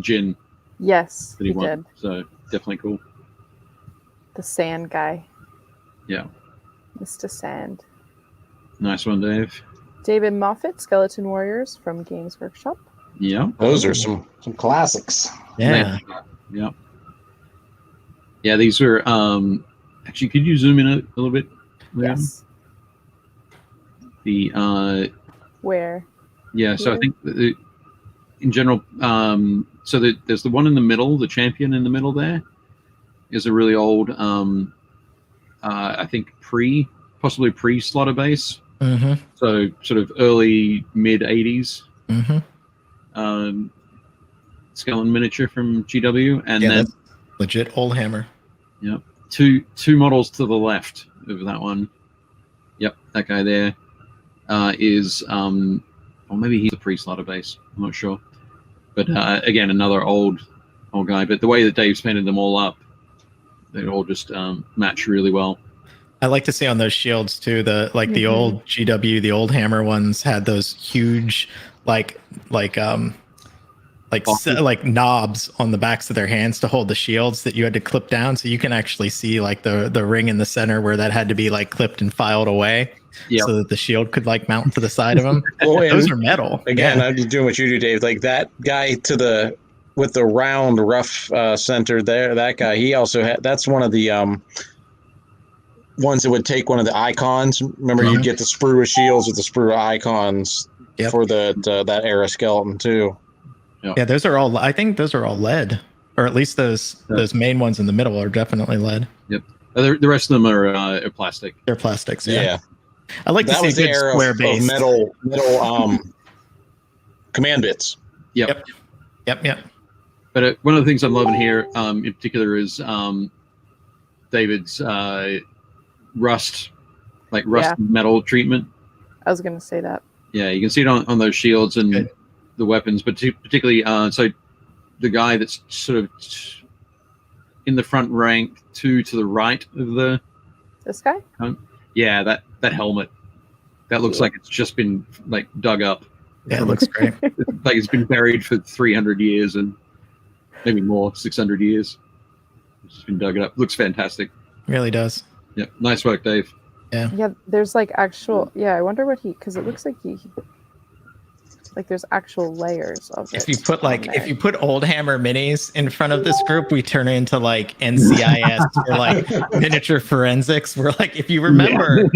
gin Yes, that he he won. did. So definitely cool. The sand guy. Yeah. Mr. Sand. Nice one, Dave. David Moffat, Skeleton Warriors from Games Workshop. Yeah. Those are some classics. Yeah. Yeah. Yeah, these are actually, could you zoom in a little bit? Liam? Yes. The Where? yeah, so I Here? think in general, so there's the one in the middle, the champion in the middle there is a really old I think possibly pre-slaughter base. Mm-hmm. So sort of early mid 80s Mm-hmm. skeleton miniature from GW, and Yeah, then that's legit old hammer. yep, two models to the left of that one. Yep, that guy there is or maybe he's a pre-slaughter base. I'm not sure, but again, another old guy. But the way that Dave's painted them all up, they all just match really well. I like to see on those shields too. The old GW, the old hammer ones had those huge, like knobs on the backs of their hands to hold the shields that you had to clip down, so you can actually see like the ring in the center where that had to be like clipped and filed away, so that the shield could like mount to the side of them. Well, Those are metal. Again, Yeah. I'm just doing what you do, Dave. Like that guy with the round rough center there. That guy, he also had. That's one of the ones that would take one of the icons. Remember, you'd get the sprue of shields with the sprue of icons for that era skeleton too. Yeah, those are all. I think those are all lead, or at least those main ones in the middle are definitely lead. Yep. The rest of them are plastic. They're plastics. Yeah. I like to That see was the good era square of base. metal command bits. Yep. Yep. But one of the things I'm loving here, in particular, is David's rust metal treatment. I was gonna say that. Yeah, you can see it on those shields and the weapons, but particularly so the guy that's sort of in the front rank, two to the right of the This guy? yeah, that helmet. That looks like it's just been like dug up. Yeah, it looks great. Like it's been buried for 300 years and maybe more, 600 years. It's just been dug up. Looks fantastic. Really does. Yeah, nice work, Dave. Yeah, there's like actual. Yeah, I wonder what because it looks like he like there's actual layers of it. If you put Old Hammer Minis in front of this group, we turn into like NCIS or like miniature forensics. We're like, if you remember,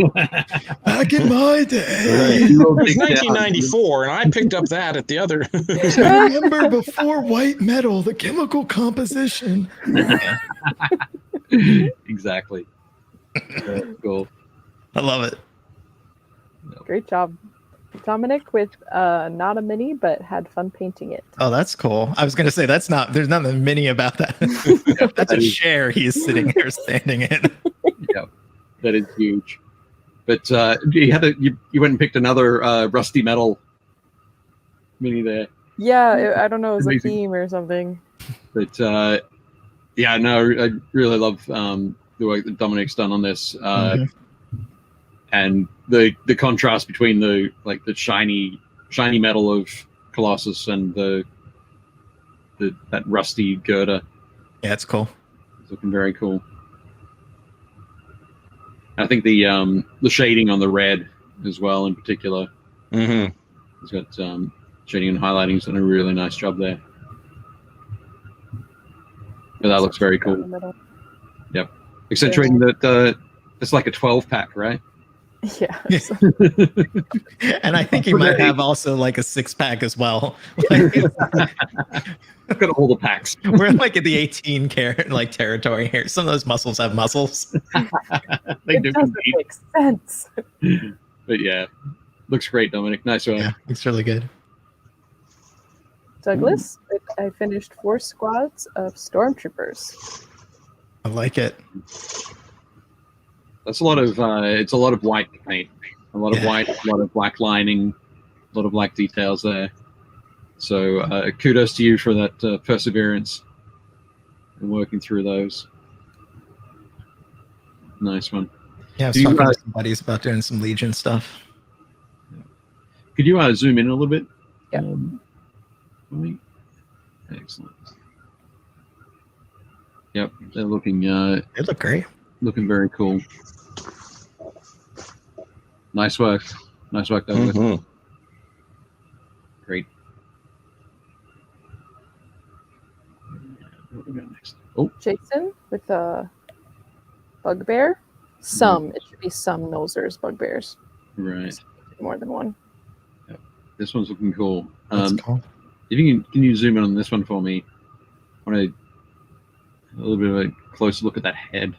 back in my day, it's 1994, and I picked up that at the other. I remember before white metal, the chemical composition. Exactly. Cool. I love it. Great job, Dominic, with not a mini, but had fun painting it. Oh, that's cool. I was going to say there's nothing mini about that. That's a chair he's sitting there standing in. Yeah, that is huge. But you went and picked another rusty metal mini there. Yeah, I don't know, it was Amazing. a theme or something. But yeah, no, I really love the work that Dominic's done on this. And the contrast between the shiny metal of Colossus and that rusty girder. Yeah, it's cool. It's looking very cool. I think the shading on the red as well, in particular. Mm-hmm. It's got shading and highlighting. It's done a really nice job there. But that looks very cool. Yep. Accentuating that it's like a 12-pack, right? Yeah. And I think you might have also like a 6-pack as well. Like, I've got all the packs. we're like at the 18 carat like territory here. Some of those muscles have muscles. They It do doesn't indeed. make sense. But yeah, looks great, Dominic. Nice one. Yeah, it's really good. Douglas, I finished 4 squads of stormtroopers. I like it. That's a lot of it's a lot of white paint, a lot of white, a lot of black lining, a lot of black details there. So kudos to you for that perseverance and working through those. Nice one. Yeah, I was talking to some buddies about doing some Legion stuff. Could you zoom in a little bit? Yeah. For me? Excellent. Yep, they're looking. They look great. Looking very cool. Nice work. Nice work, Douglas. Mm-hmm. Great. What we got next? Oh, Jason with a bugbear. It should be some nosers, bugbears. right. More than one. This one's looking cool. That's cool. If you can you zoom in on this one for me? I want a little bit of a closer look at that head.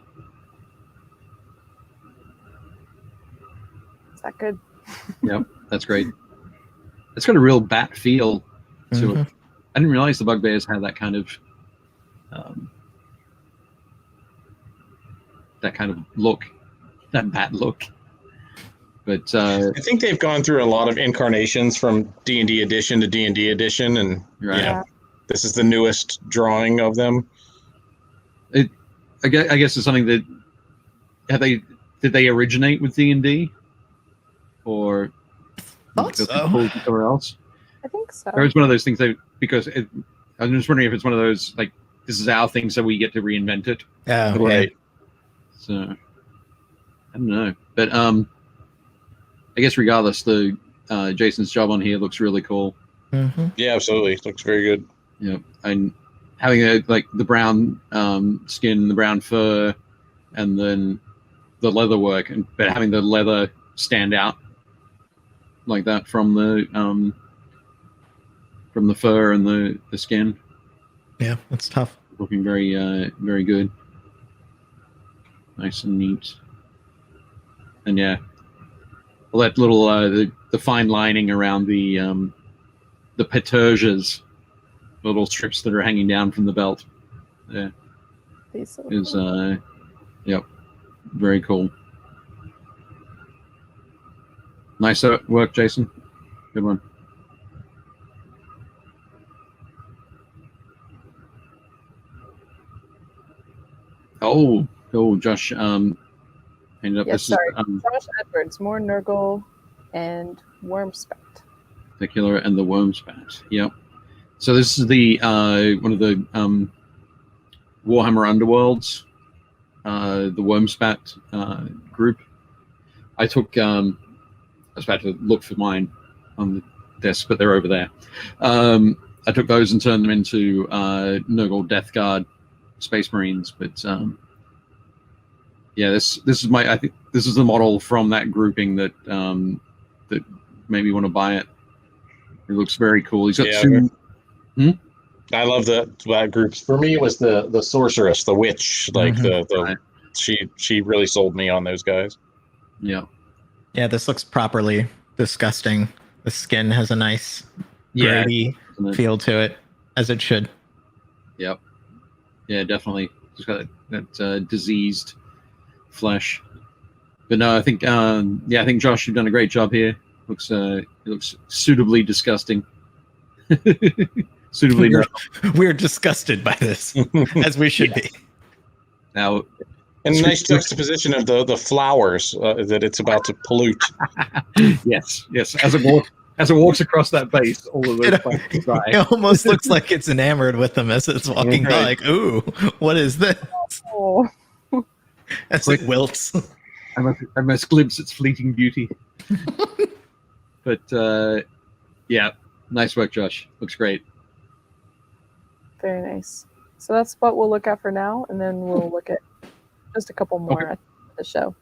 Is that good? Yep, that's great. It's got a real bat feel to it. I didn't realize the bugbears had that kind of look, that bat look. But I think they've gone through a lot of incarnations from D&D edition to D&D edition, and right. Yeah. this is the newest drawing of them. I guess it's something that did they originate with D&D, or Thought so. somewhere else? I think so. Or it's one of those things I'm just wondering if it's one of those like this is our thing, so we get to reinvent it. Yeah, Right. So I don't know, but I guess regardless, the Jason's job on here looks really cool. Yeah, absolutely. Looks very good. Yeah, and having the brown skin, the brown fur, and then the leather work, but having the leather stand out like that from the fur and the skin. Yeah, that's tough. Looking very very good. Nice and neat. And yeah, all that little the fine lining around the peterges, little strips that are hanging down from the belt. Yeah, These little is Yep. Very cool. Nice work, Jason. Good one. Oh, Josh. Ended up. Yes, This sorry. is Josh Edwards, more Nurgle and Wormspat. Particular and the Wormspat. Yep. So this is the one of the Warhammer Underworlds, the Wormspat group. I took. I was about to look for mine on the desk, but they're over there. I took those and turned them into Nurgle Death Guard Space Marines. But yeah, this is my. I think this is the model from that grouping that that made me want to buy it. It looks very cool. He's got two. I love that group. For me, it was the sorceress, the witch. Like Right. she really sold me on those guys. Yeah. Yeah, this looks properly disgusting. The skin has a nice Yeah. grady feel to it, as it should. Yep. Yeah, definitely. Just got that diseased flesh. But no, I think I think Josh, you've done a great job here. It looks suitably disgusting. Suitably. We're disgusted by this, as we should be. Now, and nice juxtaposition of the flowers that it's about to pollute. yes. As it walks across that base, all of those plants die. It almost looks like it's enamored with them as it's walking by. Like, ooh, what is this? Oh. As it wilts. I must glimpse its fleeting beauty. But yeah, nice work, Josh. Looks great. Very nice. So that's what we'll look at for now, and then we'll look at just a couple more at the show.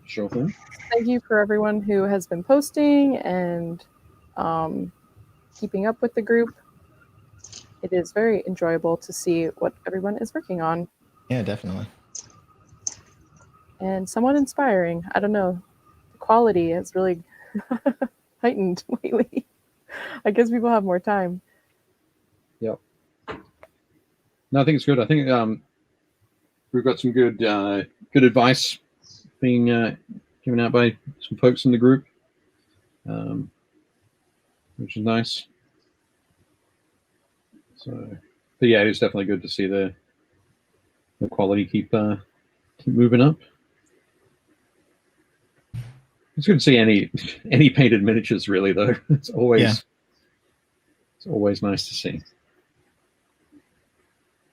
Sure thing. Thank you for everyone who has been posting and keeping up with the group. It is very enjoyable to see what everyone is working on. Yeah, definitely. And somewhat inspiring. I don't know. The quality has really heightened lately. I guess people have more time. Yep. No, I think it's good. I think we've got some good advice being given out by some folks in the group, which is nice. So, but yeah, it's definitely good to see the quality keep moving up. It's good to see any painted miniatures, really, though. It's always nice to see.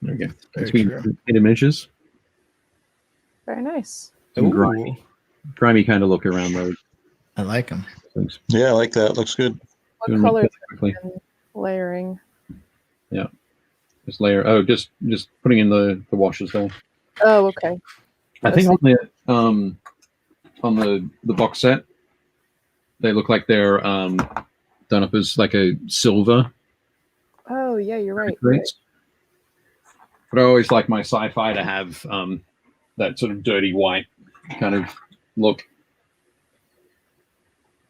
There we go. Painted miniatures. Very nice. Grimy kind of look around those. I like them. Things. Yeah, I like that. Looks good. What colors and layering? Yeah. Just layer. Oh, just putting in the washes there. Oh, okay. I think on the box set, they look like they're done up as like a silver. Oh yeah, you're right. But I always like my sci-fi to have that sort of dirty white kind of look.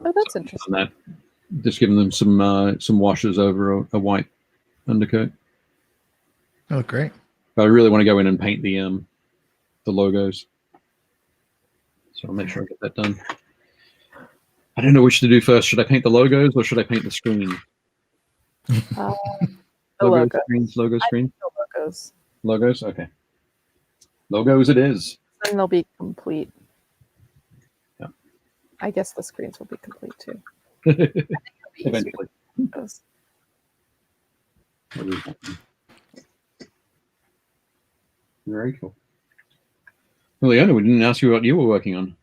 Oh, that's interesting. That just giving them some washes over a white undercoat. Oh, great! But I really want to go in and paint the logos, so I'll make sure I get that done. I don't know which to do first. Should I paint the logos or should I paint the screen? The logo screens. Logo screen. Logos. Logos. Okay. Logos. It is. Then they'll be complete. Yeah. I guess the screens will be complete too. Eventually. Very cool. Well, Leona, we didn't ask you what you were working on.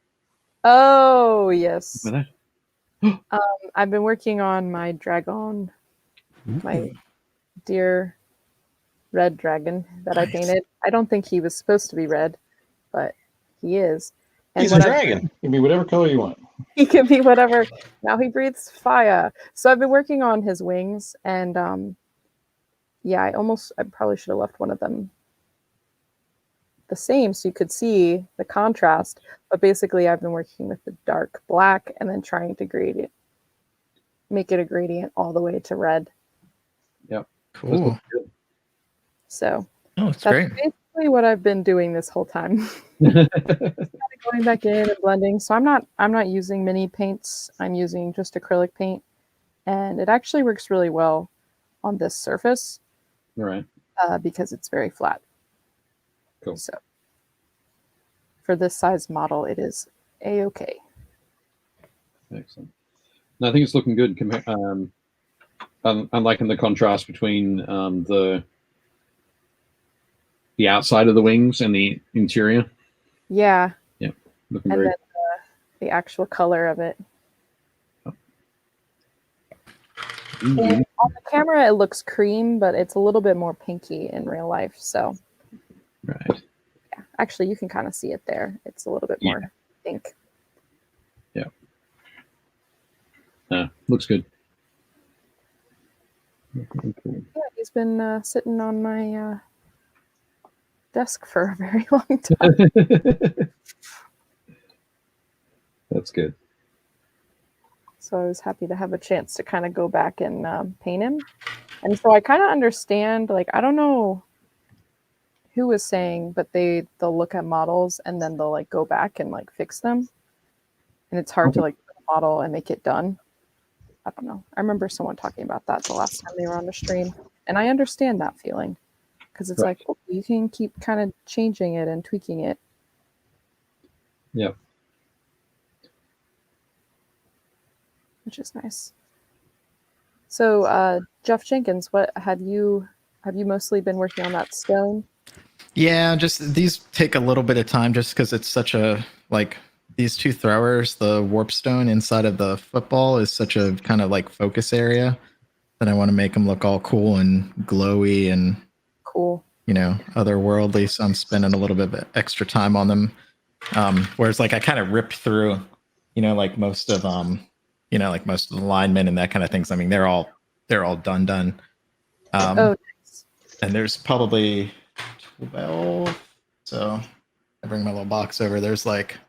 Oh yes. Look at that. I've been working on my dragon, my dear red dragon that I painted. I don't think he was supposed to be red, but he is. And he's a dragon. He can be whatever color you want. He can be whatever. Now he breathes fire. So I've been working on his wings, and I probably should have left one of them the same so you could see the contrast. But basically, I've been working with the dark black and then trying to make it a gradient all the way to red. Yep. Cool. So that's great. basically what I've been doing this whole time. Going back in and blending. So I'm not using mini paints. I'm using just acrylic paint, and it actually works really well on this surface. Right. Because it's very flat. Cool. So for this size model, it is a-okay. Excellent. No, I think it's looking good. I'm liking the contrast between the outside of the wings and the interior. Yeah. Yeah. Looking And very... then the actual color of it. And on the camera, it looks cream, but it's a little bit more pinky in real life. So, right. Yeah, actually, you can kind of see it there. It's a little bit more pink. Yeah. Looks good. Cool. Yeah, he's been sitting on my desk for a very long time. That's good. So I was happy to have a chance to kind of go back and paint him. And so I kind of understand, like, I don't know who was saying, but they'll look at models and then they'll like go back and like fix them. And it's hard to like put a model and make it done. I don't know. I remember someone talking about that the last time they were on the stream. And I understand that feeling because it's like, oh, you can keep kind of changing it and tweaking it. Yeah. Which is nice. So, Jeff Jenkins, what have you mostly been working on that stone? Yeah, just these take a little bit of time just because it's such a, like, these two throwers, the warp stone inside of the football is such a kind of like focus area that I want to make them look all cool and glowy and cool, you know, otherworldly. So I'm spending a little bit of extra time on them. Whereas like I kind of ripped through, you know, like most of like most of the linemen and that kind of things. I mean, they're all done. Nice. And there's probably 12. So I bring my little box over. There's like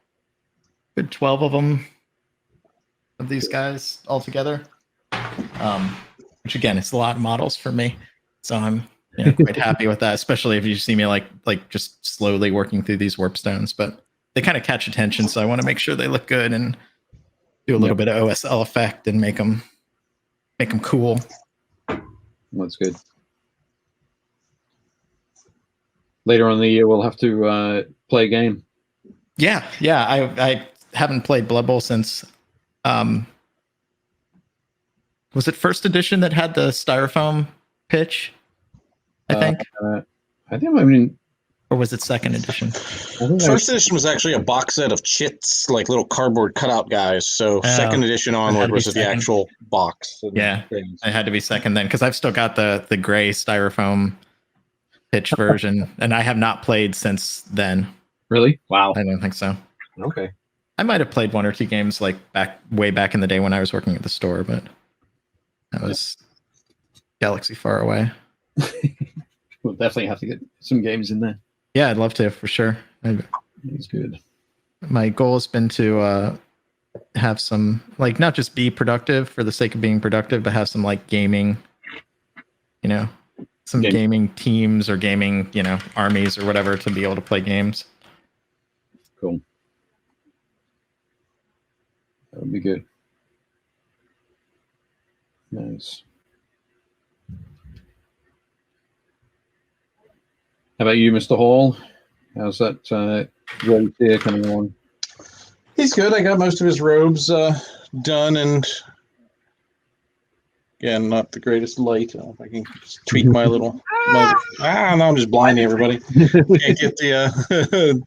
good 12 of them, of these guys all together. Which again, it's a lot of models for me. So I'm quite happy with that, especially if you see me like just slowly working through these warp stones. But they kind of catch attention, so I want to make sure they look good and do a little bit of OSL effect and make them cool. That's good. Later on in the year, we'll have to play a game. Yeah. I haven't played Blood Bowl since. Was it first edition that had the styrofoam pitch? I think. I mean, or was it second edition? First edition was actually a box set of chits, like little cardboard cutout guys. So second edition onward was the actual box. Yeah, it had to be second then because I've still got the gray styrofoam pitch version, and I have not played since then. Really? Wow. I don't think so. Okay. I might have played one or two games like way back in the day when I was working at the store, but that was galaxy far away. We'll definitely have to get some games in there. Yeah, I'd love to for sure. That's good. My goal has been to have some, like, not just be productive for the sake of being productive, but have some like gaming, some gaming teams or gaming, armies or whatever to be able to play games. Cool. That would be good. Nice. How about you, Mr. Hall? How's that robe there coming along? He's good. I got most of his robes done, and again, not the greatest light. If I can just tweak my little. No, I'm just blinding everybody. Can't get the.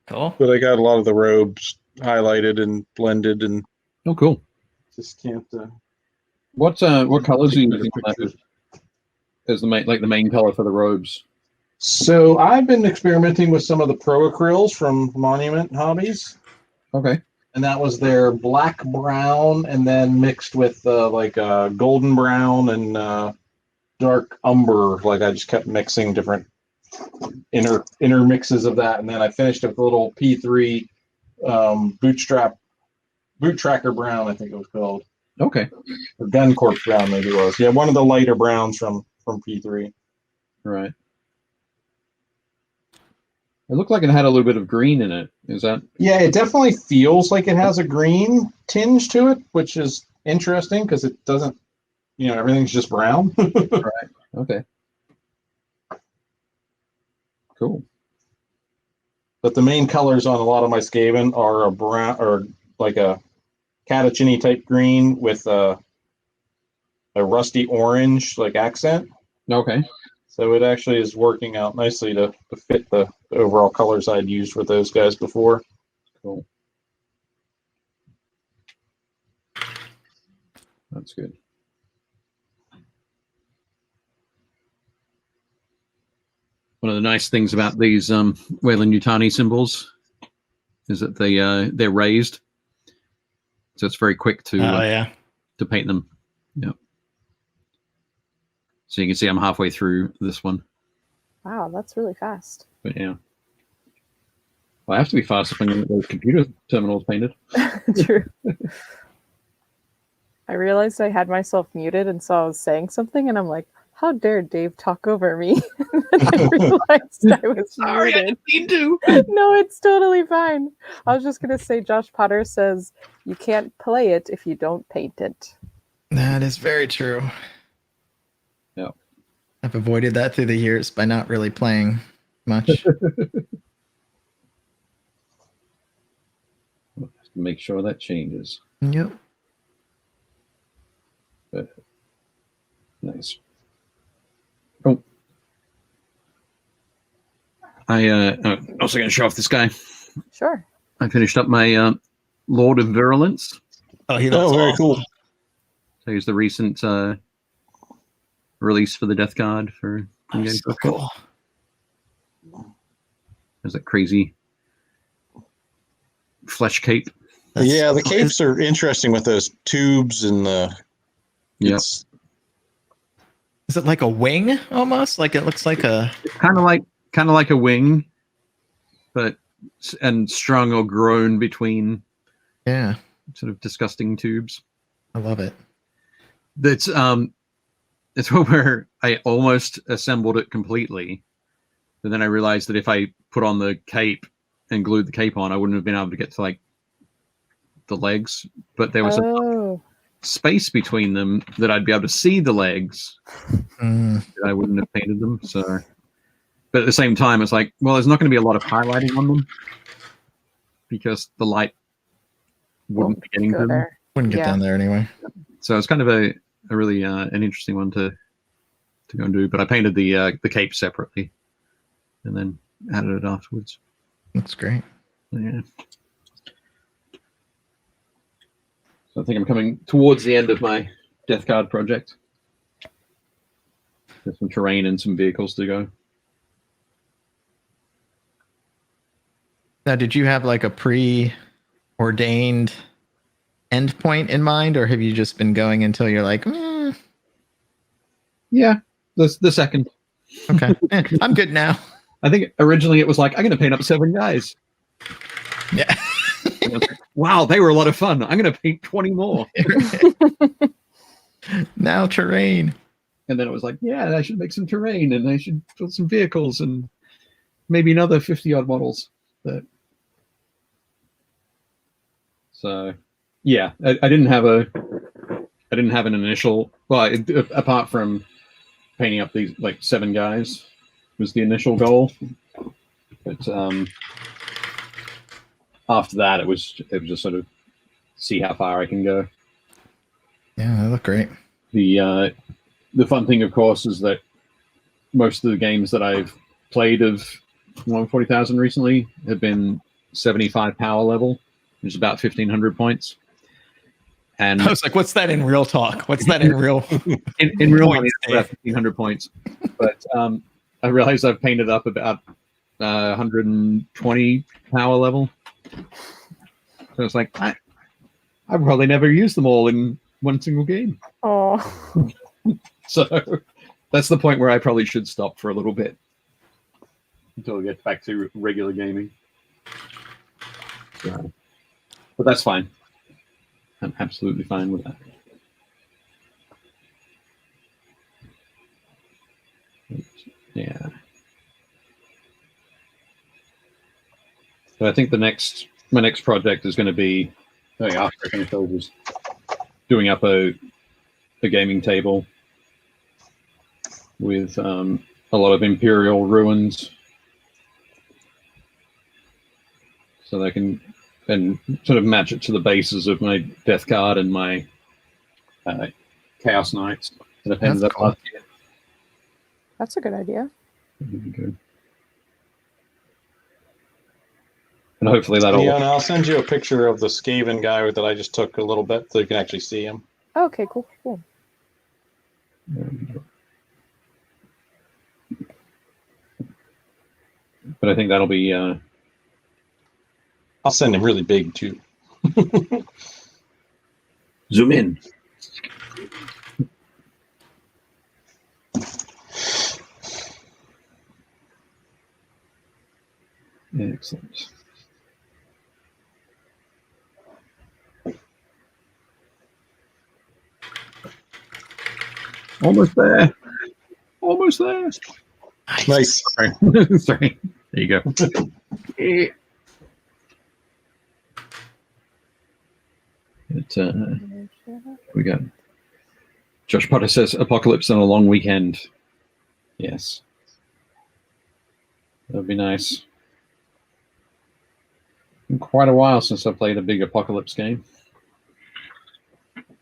Cool. But I got a lot of the robes highlighted and blended, and oh, cool. Just can't. What colors are you using as the main color for the robes? So I've been experimenting with some of the pro acryls from Monument Hobbies. Okay. And that was their black brown, and then mixed with golden brown and dark umber. Like I just kept mixing different inner mixes of that, and then I finished with a little P3 boot tracker brown, I think it was called. Okay. Or gun corpse brown, maybe it was. Yeah, one of the lighter browns from P3. Right. It looked like it had a little bit of green in it. Is that? Yeah, it definitely feels like it has a green tinge to it, which is interesting because it doesn't, everything's just brown. Right. Okay. Cool. But the main colors on a lot of my Skaven are a brown or like a catechiny type green with a rusty orange like accent. Okay. So it actually is working out nicely to fit the overall colors I'd used with those guys before. Cool. That's good. One of the nice things about these Weyland-Yutani symbols is that they're raised, so it's very quick to paint them. Yeah. So you can see I'm halfway through this one. Wow, that's really fast. But yeah, well, I have to be fast if I'm going to get those computer terminals painted. True. I realized I had myself muted, and so I was saying something, and I'm like, how dare Dave talk over me? And I realized I was Sorry, muted. I didn't mean to. No, it's totally fine. I was just going to say Josh Potter says, you can't play it if you don't paint it. That is very true. Yeah. I've avoided that through the years by not really playing much. Make sure that changes. Yep. But nice. Oh, I'm also going to show off this guy. Sure. I finished up my Lord of Virulence. Oh, he looks very awesome. cool. So here's the recent release for the Death Guard for. Oh, so cool. There's that crazy flesh cape. Yeah, the capes are interesting with those tubes and the. Yeah. Is it like a wing almost? Like it looks like a kind of like a wing, but and strung or grown between. Yeah. Sort of disgusting tubes. I love it. It's where I almost assembled it completely, but then I realized that if I put on the cape and glued the cape on, I wouldn't have been able to get to like the legs. But there was a space between them that I'd be able to see the legs. I wouldn't have painted them. So, but at the same time, it's like, well, there's not going to be a lot of highlighting on them because the light wouldn't be getting to them. Wouldn't get down there anyway. So it's kind of a really an interesting one to go and do. But I painted the cape separately and then added it afterwards. That's great. Yeah. So I think I'm coming towards the end of my Death Guard project. There's some terrain and some vehicles to go. Now, did you have like a pre-ordained endpoint in mind, or have you just been going until you're like, Yeah, the second. Okay, I'm good now. I think originally it was like, I'm going to paint up 7 guys. Yeah. Like, wow, they were a lot of fun. I'm going to paint 20 more. Now terrain. And then it was like, yeah, I should make some terrain and I should build some vehicles and maybe another 50 odd models. But so yeah, I didn't have an initial, well, apart from painting up these like 7 guys was the initial goal. But after that, it was just sort of see how far I can go. Yeah, they look great. The fun thing, of course, is that most of the games that I've played of 140,000 recently have been 75 power level, which is about 1,500 points. And I was like, "What's that in real talk? What's that in real?" in real money, it's about 1,500 points. But I realized I've painted up about 120 power level. So it's like I probably never use them all in one single game. Oh. So that's the point where I probably should stop for a little bit until we get back to regular gaming. So, but that's fine. I'm absolutely fine with that. Yeah. So I think my next project is going to be after I finish those, doing up a gaming table with a lot of Imperial ruins, so that I can then sort of match it to the bases of my Death Guard and my Chaos Knights that I've ended up last year. That's a good idea. Good. And hopefully that'll. Yeah, and I'll send you a picture of the Skaven guy that I just took a little bit so you can actually see him. Okay, cool. But I think that'll be. I'll send him really big too. Zoom in. Excellent. Almost there. Almost there. Nice. Sorry. Sorry. There you go. We got Josh Potter says Apocalypse on a long weekend. Yes. That'd be nice. Been quite a while since I played a big Apocalypse game.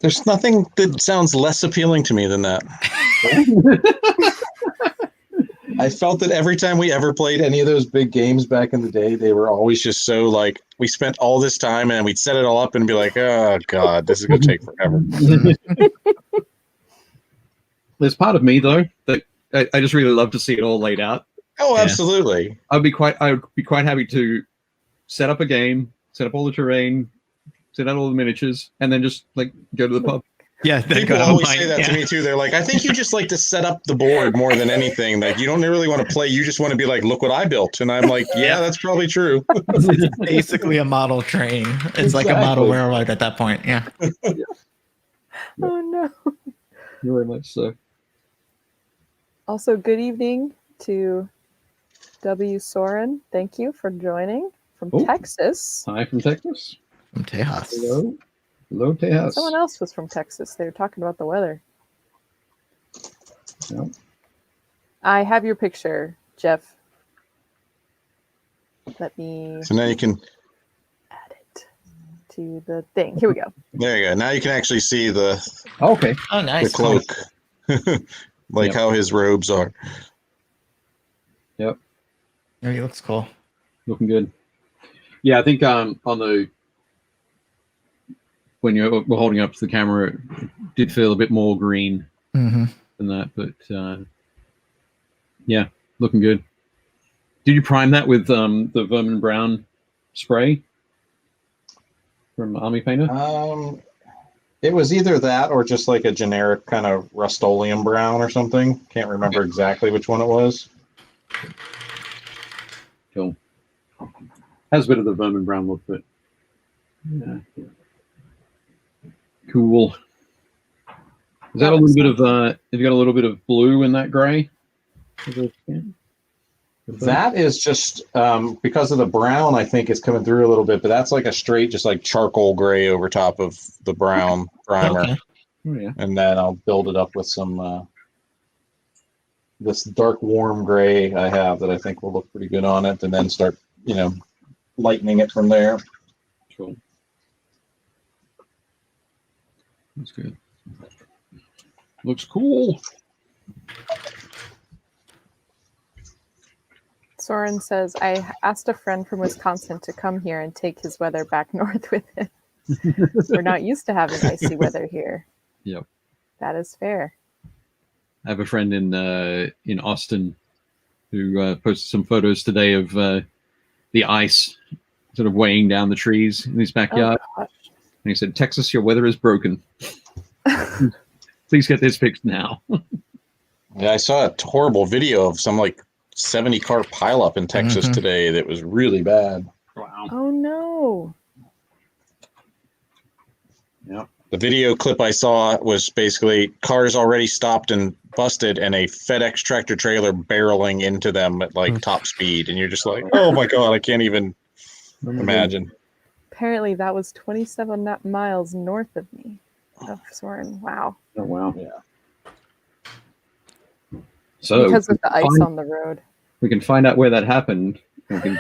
There's nothing that sounds less appealing to me than that. I felt that every time we ever played any of those big games back in the day, they were always just so like, we spent all this time and we'd set it all up and be like, oh God, this is going to take forever. There's part of me though that I just really love to see it all laid out. Oh, absolutely. I would be quite happy to set up a game, set up all the terrain, set out all the miniatures, and then just like go to the pub. Yeah, people always say that to me too. They're like, I think you just like to set up the board more than anything. Like you don't really want to play. You just want to be like, look what I built. And I'm like, yeah, that's probably true. It's basically a model train. It's like a model railroad at that point. Yeah. Oh no. Very much so. Also, good evening to W. Soren. Thank you for joining from Texas. Hi from Texas. From Tejas. Hello. Hello, Tejas. Someone else was from Texas. They were talking about the weather. Yep. I have your picture, Jeff. Let me So now you can add it to the thing. Here we go. There you go. Now you can actually see the Okay. Oh, nice. the cloak, like how his robes are. Yep. Oh, he looks cool. Looking good. Yeah, I think on the when you were holding up to the camera, it did feel a bit more green than that, but yeah, looking good. Did you prime that with the Vermin Brown spray from Army Painter? It was either that or just like a generic kind of Rust-Oleum brown or something. Can't remember exactly which one it was. Cool. Has a bit of the Vermin Brown look, but yeah. Cool. Is that a little bit of have you got a little bit of blue in that gray? That is just because of the brown, I think it's coming through a little bit, but that's like a straight, just like charcoal gray over top of the brown primer. Okay. Oh, yeah. And then I'll build it up with some this dark warm gray I have that I think will look pretty good on it, and then start, lightening it from there. Cool. That's good. Looks cool. Soren says, I asked a friend from Wisconsin to come here and take his weather back north with him. We're not used to having icy weather here. Yep. That is fair. I have a friend in Austin who posted some photos today of the ice sort of weighing down the trees in his backyard. Oh, gosh. And he said, Texas, your weather is broken. Please get this fixed now. Yeah, I saw a horrible video of some like 70 car pileup in Texas today that was really bad. Wow. Oh no. Yeah. The video clip I saw was basically cars already stopped and busted and a FedEx tractor trailer barreling into them at like top speed. And you're just like, oh my God, I can't even Imagine. Apparently, that was 27 miles north of me. Of Soren. Wow. Oh wow. Yeah. So Because of the ice on the road. we can find out where that happened. We can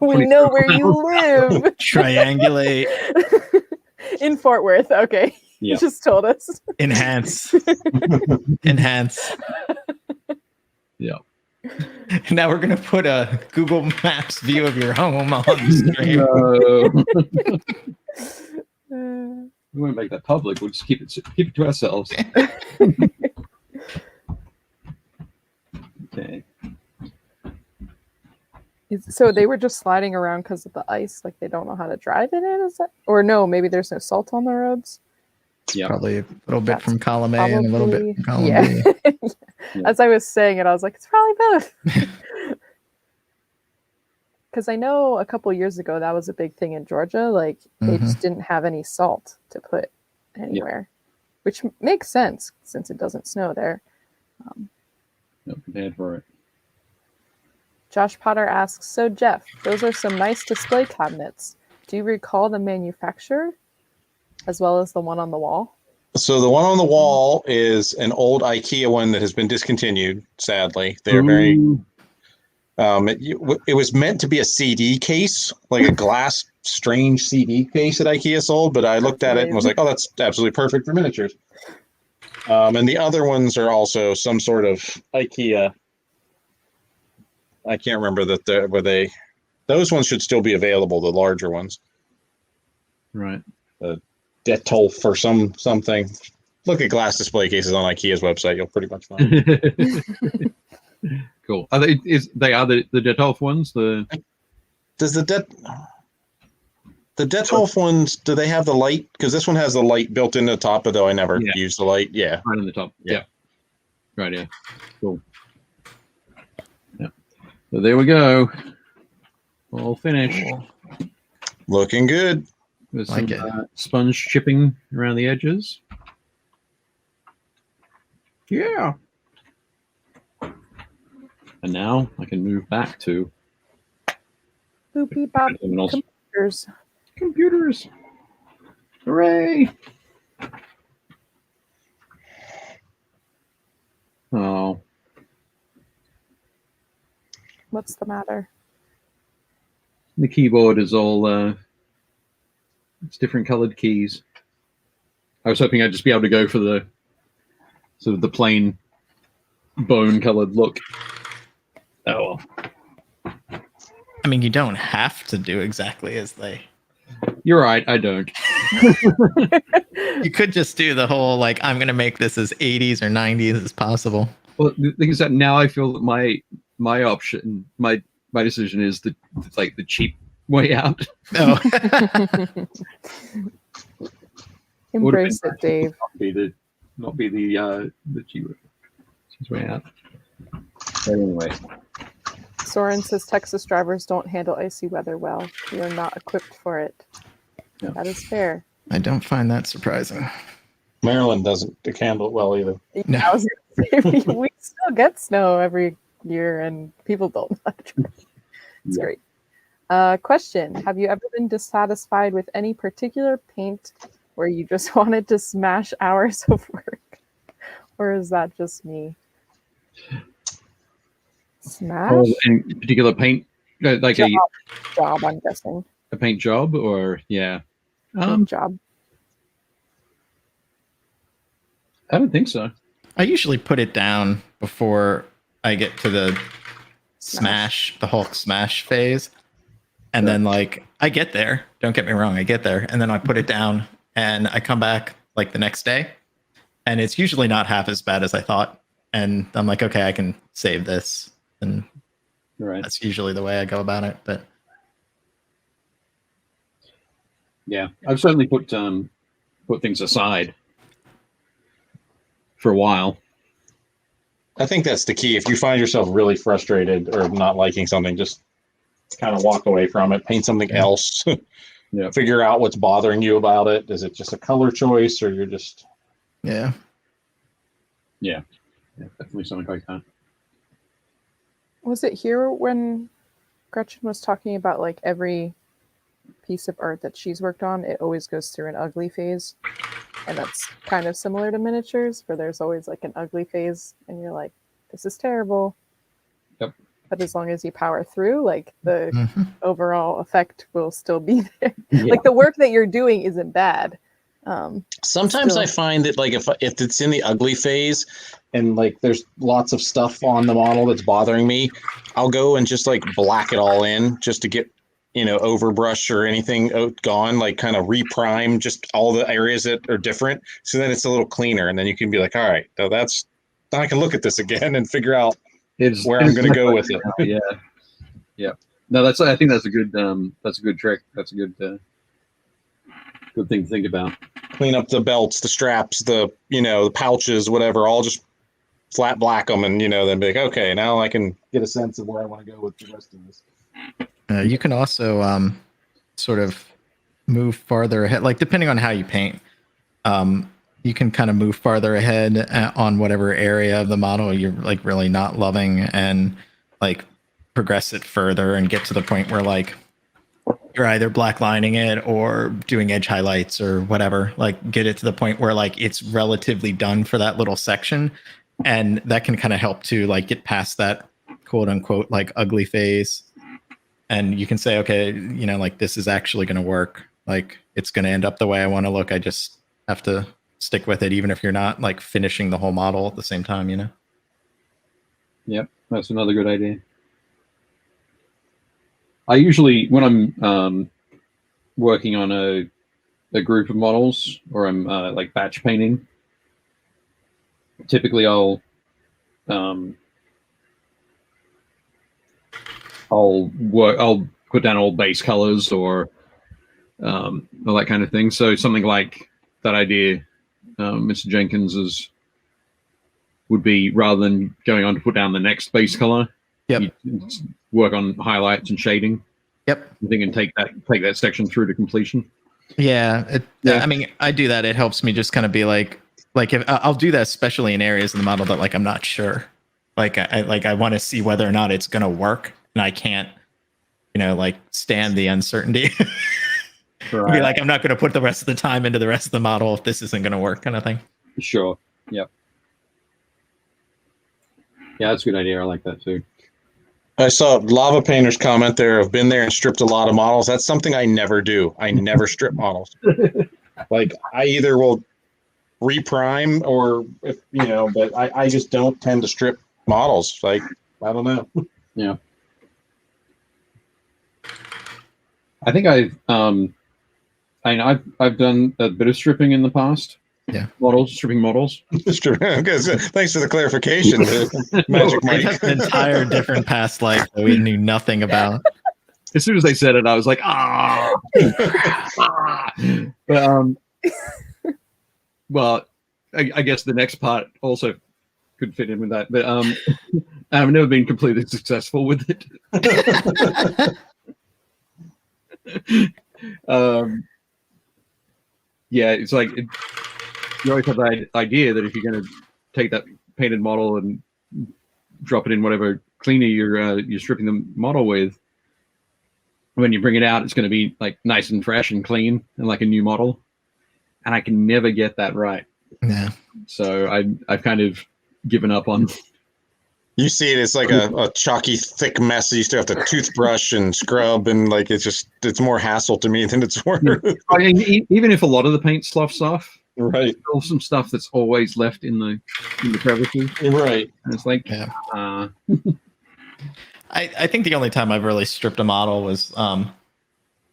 We know where you live. Triangulate, In Fort Worth. Okay. You Yeah. just told us. enhance, enhance. Yeah. Now we're gonna put a Google Maps view of your home on the stream. No. We won't make that public. We'll just keep it to ourselves. Okay. So they were just sliding around because of the ice, like they don't know how to drive in it, is that? Or no, maybe there's no salt on the roads. Yeah. Probably a little bit That's from column A and a little bit from column yeah. B. As I was saying it, I was like, it's probably both. Because I know a couple years ago that was a big thing in Georgia. Like they just didn't have any salt to put anywhere, which makes sense since it doesn't snow there. Not prepared for it. Josh Potter asks, so Jeff, those are some nice display cabinets. Do you recall the manufacturer as well as the one on the wall? So the one on the wall is an old IKEA one that has been discontinued, sadly. They're very... it was meant to be a CD case, like a glass strange CD case that IKEA sold, but I looked at it and was like, oh, that's absolutely perfect for miniatures. And the other ones are also some sort of IKEA. I can't remember those ones should still be available, the larger ones. Right. Detolf or something. Look at glass display cases on IKEA's website. You'll pretty much find it. Cool. Are they the Detolf ones? Does the Detolf ones, do they have the light? Because this one has the light built into the top, although I never use the light. Yeah. Right on the top. Yeah. Right, yeah. Cool. Yeah. So there we go. All finished. Looking good. With some sponge chipping around the edges. Yeah. And now I can move back to Boopy bop computers. Hooray! Oh. What's the matter? The keyboard is all it's different colored keys. I was hoping I'd just be able to go for the sort of the plain bone colored look. Oh well. I mean, you don't have to do exactly as they. You're right, I don't. You could just do the whole like I'm gonna make this as 80s or 90s as possible. Well, the thing is that now I feel that my option, my decision is the cheap way out. Oh. Embrace it, Dave. Not be the cheap way out. But anyway. Soren says Texas drivers don't handle icy weather well. We are not equipped for it. No. That is fair. I don't find that surprising. Maryland doesn't handle it well either. No. I was gonna say, we still get snow every year and people don't know how to drive. It's great. Question. Have you ever been dissatisfied with any particular paint where you just wanted to smash hours of work? Or is that just me? Smash? Oh, any particular paint? Like job, I'm guessing. A paint job or job? I don't think so. I usually put it down before I get to the the Hulk smash phase. And then like I get there, don't get me wrong, I get there, and then I put it down and I come back like the next day and it's usually not half as bad as I thought. And I'm like, okay, I can save this. And that's usually the way I go about it. But yeah, I've certainly put things aside for a while. I think that's the key. If you find yourself really frustrated or not liking something, just kind of walk away from it, paint something else. Figure out what's bothering you about it. Is it just a color choice or you're just... Yeah, definitely something like that. Was it here when Gretchen was talking about like every piece of art that she's worked on, it always goes through an ugly phase. And that's kind of similar to miniatures, where there's always like an ugly phase and you're like, this is terrible. Yep. But as long as you power through, like the Mhm. overall effect will still be there. Yeah. Like the work that you're doing isn't bad. Sometimes Still. I find that like if it's in the ugly phase and like there's lots of stuff on the model that's bothering me, I'll go and just like black it all in just to get, you know, overbrush or anything gone, like kind of reprime just all the areas that are different. So then it's a little cleaner, and then you can be like, all right, so that's now I can look at this again and figure out where I'm going to go with it. Yeah. No, I think that's a good trick. That's a good thing to think about. Clean up the belts, the straps, the pouches, whatever, all just flat black them, and then be like, okay, now I can get a sense of where I want to go with the rest of this. You can also sort of move farther ahead, like depending on how you paint. You can kind of move farther ahead on whatever area of the model you're like really not loving, and like progress it further and get to the point where like you're either black lining it or doing edge highlights or whatever, like get it to the point where like it's relatively done for that little section. And that can kind of help to like get past that quote unquote like ugly phase. And you can say, okay, like this is actually going to work. Like it's going to end up the way I want to look. I just have to stick with it, even if you're not like finishing the whole model at the same time, Yep, that's another good idea. I usually, when I'm working on a group of models, or I'm like batch painting, typically I'll put down all base colors or all that kind of thing. So something like that idea, Mr. Jenkins would be, rather than going on to put down the next base color, Yep. you work on highlights and shading. Yep. I think, and take that section through to completion. Yeah. Yeah. I mean, I do that. It helps me just kind of be like if I'll do that, especially in areas of the model that like I'm not sure. Like I want to see whether or not it's going to work, and I can't, like stand the uncertainty. Right. Be like, I'm not going to put the rest of the time into the rest of the model if this isn't going to work, kind of thing. Sure. Yep. Yeah, that's a good idea. I like that too. I saw Lava Painter's comment there. I've been there and stripped a lot of models. That's something I never do. I never strip models. Like I either will reprime or but I just don't tend to strip models. Like I don't know. Yeah. I think I've done a bit of stripping in the past. Yeah. Stripping models. Okay, so thanks for the clarification, Magic They Mike. have an entire different past life that we knew nothing about. As soon as they said it, I was like, But well, I guess the next part also could fit in with that. But I've never been completely successful with it. Yeah, it's like you always have the idea that if you're going to take that painted model and drop it in whatever cleaner you're stripping the model with, when you bring it out, it's going to be like nice and fresh and clean and like a new model. And I can never get that right. Yeah. So I've kind of given up on. You see it, it's like a chalky, thick mess. You still have to toothbrush and scrub, and like it's more hassle to me than it's worth. I mean, even if a lot of the paint sloughs off, Right. Still some stuff that's always left in the crevices. Right. And it's like, Yeah. I think the only time I've really stripped a model was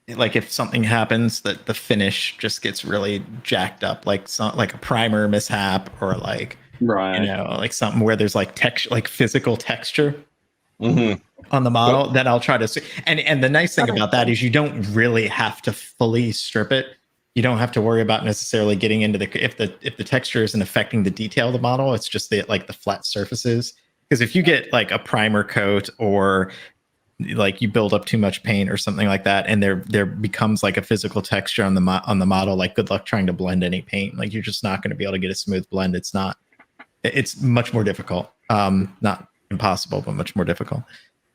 like if something happens that the finish just gets really jacked up, like a primer mishap, or like right. like something where there's like texture, like physical texture Mm-hmm. on the model, then I'll try to. And the nice thing about that is you don't really have to fully strip it. You don't have to worry about necessarily getting into if the texture isn't affecting the detail of the model. It's just the flat surfaces. Because if you get like a primer coat, or like you build up too much paint or something like that, and there becomes like a physical texture on the model, like good luck trying to blend any paint. Like you're just not going to be able to get a smooth blend. It's much more difficult. Not impossible, but much more difficult.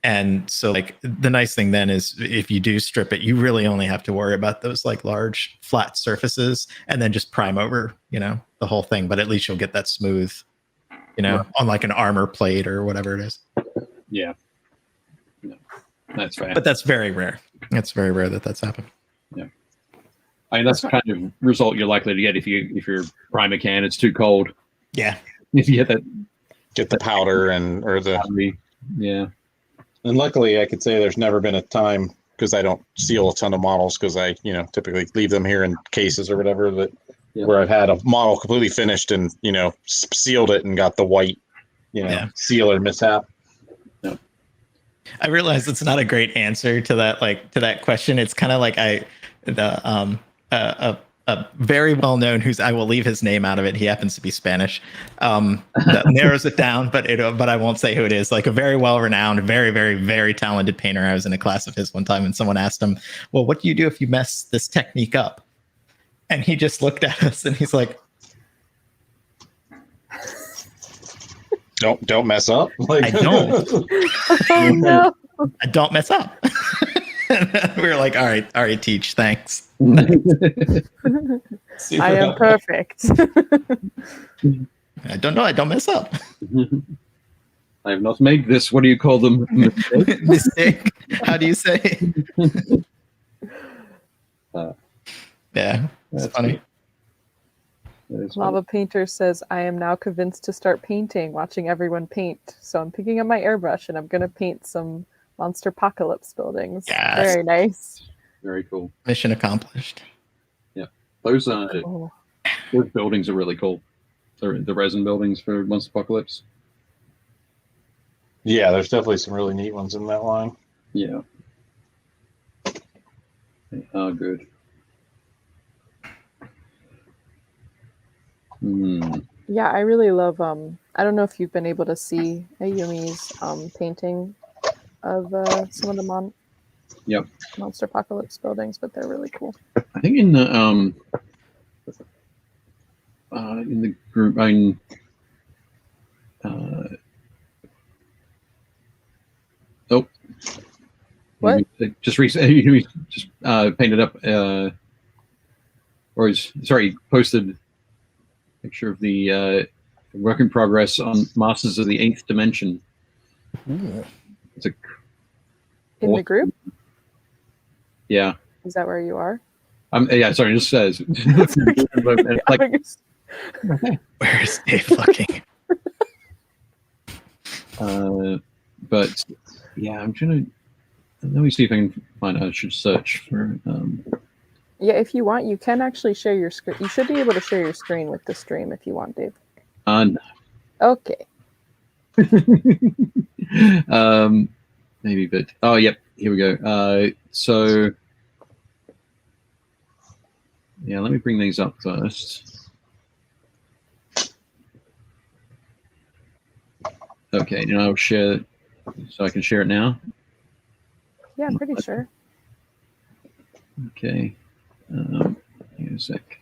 And so like the nice thing then is if you do strip it, you really only have to worry about those like large flat surfaces and then just prime over, the whole thing. But at least you'll get that smooth, on like an armor plate or whatever it is. Yeah. No, that's fair. But that's very rare. It's very rare that that's happened. Yeah. I mean, that's the kind of result you're likely to get if your primer can, it's too cold. Yeah. If you get the powder or the. Yeah. And luckily, I could say there's never been a time, because I don't seal a ton of models, because I, typically leave them here in cases or whatever, where I've had a model completely finished and, sealed it and got the white, sealer mishap. Yeah. I realize it's not a great answer to that question. It's kind of like a very well known I will leave his name out of it. He happens to be Spanish. That narrows it down, but I won't say who it is. Like a very well renowned, very, very, very talented painter. I was in a class of his one time and someone asked him, well, what do you do if you mess this technique up? And he just looked at us and he's like, Don't mess up. Like, I don't. Oh no. I don't mess up. We were like, all right, teach. Thanks. I am perfect. I don't know. I don't mess up. I have not made this. What do you call them? Mistake. How do you say? Yeah, it's funny. Lava Painter says, I am now convinced to start painting, watching everyone paint. So I'm picking up my airbrush and I'm going to paint some Monster Apocalypse buildings. Yes. Very nice. Very cool. Mission accomplished. Yeah. Those buildings are really cool. The resin buildings for Monster Apocalypse. Yeah, there's definitely some really neat ones in that line. Yeah. They are good. Yeah, I really love I don't know if you've been able to see Ayumi's painting of some of the Monster Apocalypse buildings, but they're really cool. I think in the group, What? Just recently, just painted up, posted a picture of the work in progress on Masters of the Eighth Dimension. Ooh. It's In the group? Yeah. Is that where you are? Yeah, sorry, it just says. Like, where's Dave looking? But yeah, I'm trying to. Let me see if I can find. I should search for. Yeah, if you want, you can actually share your screen. You should be able to share your screen with the stream if you want, Dave. No. Okay. Maybe, but yep. Here we go. So yeah, let me bring these up first. Okay, and I'll share. So I can share it now. Yeah, I'm pretty sure. Okay. Here a sec.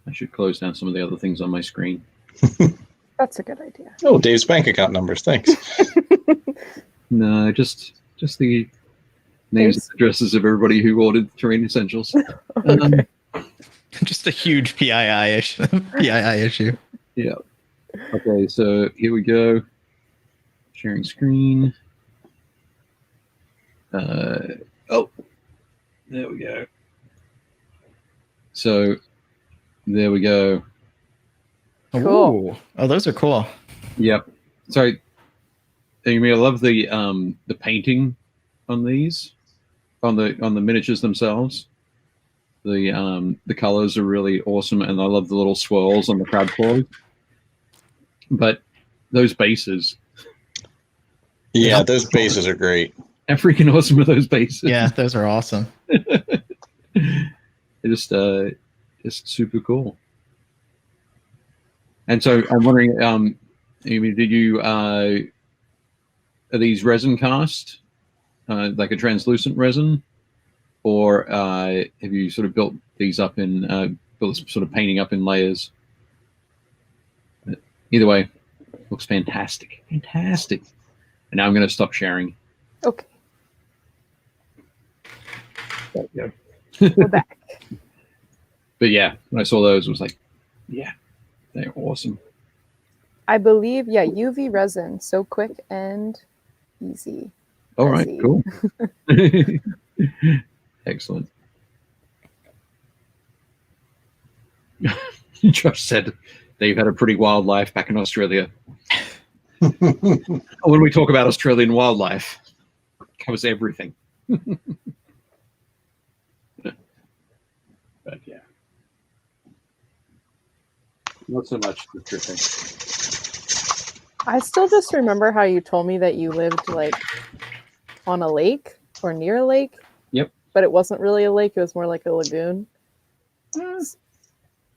I should close down some of the other things on my screen. That's a good idea. Oh, Dave's bank account numbers. Thanks. No, just the names and addresses of everybody who ordered Terrain Essentials. Okay. Just a huge PII issue. Yeah. Okay, so here we go. Sharing screen. There we go. So there we go. Cool. Oh, those are cool. Yep. Sorry. I love the painting on these, on the miniatures themselves. The colors are really awesome, and I love the little swirls on the crab claws. But those bases. Yeah, those bases are great. How freaking awesome are those bases? Yeah, those are awesome. They're just super cool. And so I'm wondering, Amy, did you are these resin cast, like a translucent resin, or have you sort of built these up in sort of painting up in layers? Either way, looks fantastic. And now I'm going to stop sharing. Okay, There we go. we're back. But yeah, when I saw those, I was like, yeah, they're awesome. I believe, yeah, UV resin, so quick and easy. All right, Resi. cool. Excellent. Josh said they've had a pretty wild life back in Australia. When we talk about Australian wildlife, it covers everything. But yeah, not so much the tripping. I still just remember how you told me that you lived like on a lake or near a lake. Yep. But it wasn't really a lake, it was more like a lagoon.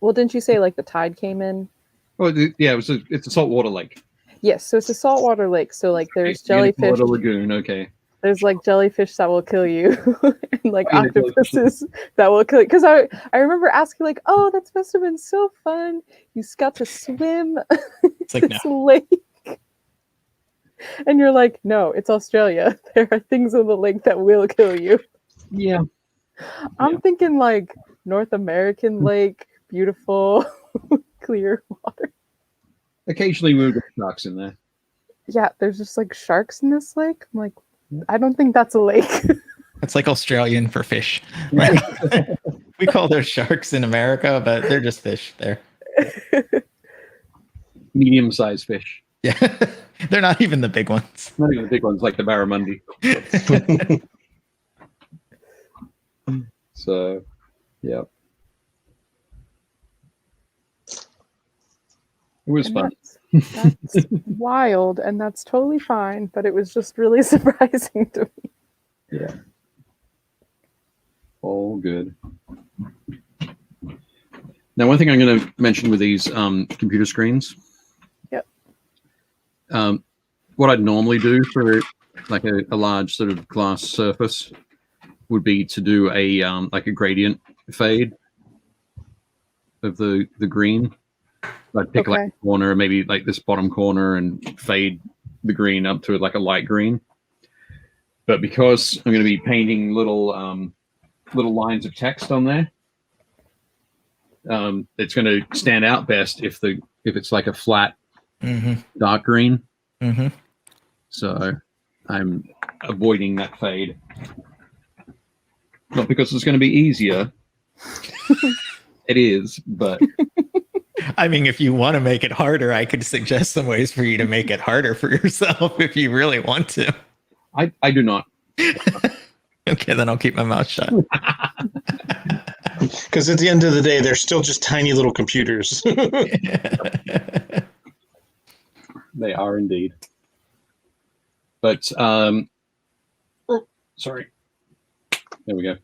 Well, didn't you say like the tide came in? Well, yeah, it's a saltwater lake. Yes, so it's a saltwater lake. So like there's jellyfish. A lagoon, okay. There's like jellyfish that will kill you, and like Yeah, octopuses that will kill you. Because I remember asking like, oh, that must have been so fun. You got to swim It's like, this lake, and you're like, no, it's Australia. There are things in the lake that will kill you. Yeah. I'm thinking like North American lake, beautiful, clear water. Occasionally we'll get sharks in there. Yeah, there's just like sharks in this lake. I'm like, I don't think that's a lake. It's like Australian for fish. Right? We call those sharks in America, but they're just fish there. Medium-sized fish. Yeah. They're not even the big ones. Not even the big ones like the barramundi. So, yeah. It was And fun. That's wild, and that's totally fine, but it was just really surprising to me. Yeah. All good. Now, one thing I'm going to mention with these computer screens. Yep. What I'd normally do for like a large sort of glass surface would be to do a like a gradient fade of the green. I'd pick like a corner, maybe like this bottom corner, and fade the green up to like a light green. But because I'm going to be painting little lines of text on there, it's going to stand out best if it's like a flat dark green. So I'm avoiding that fade. Not because it's going to be easier. It is, but I mean, if you want to make it harder, I could suggest some ways for you to make it harder for yourself if you really want to. I do not. Okay, then I'll keep my mouth shut. Because at the end of the day, they're still just tiny little computers. They are indeed. But sorry. There we go.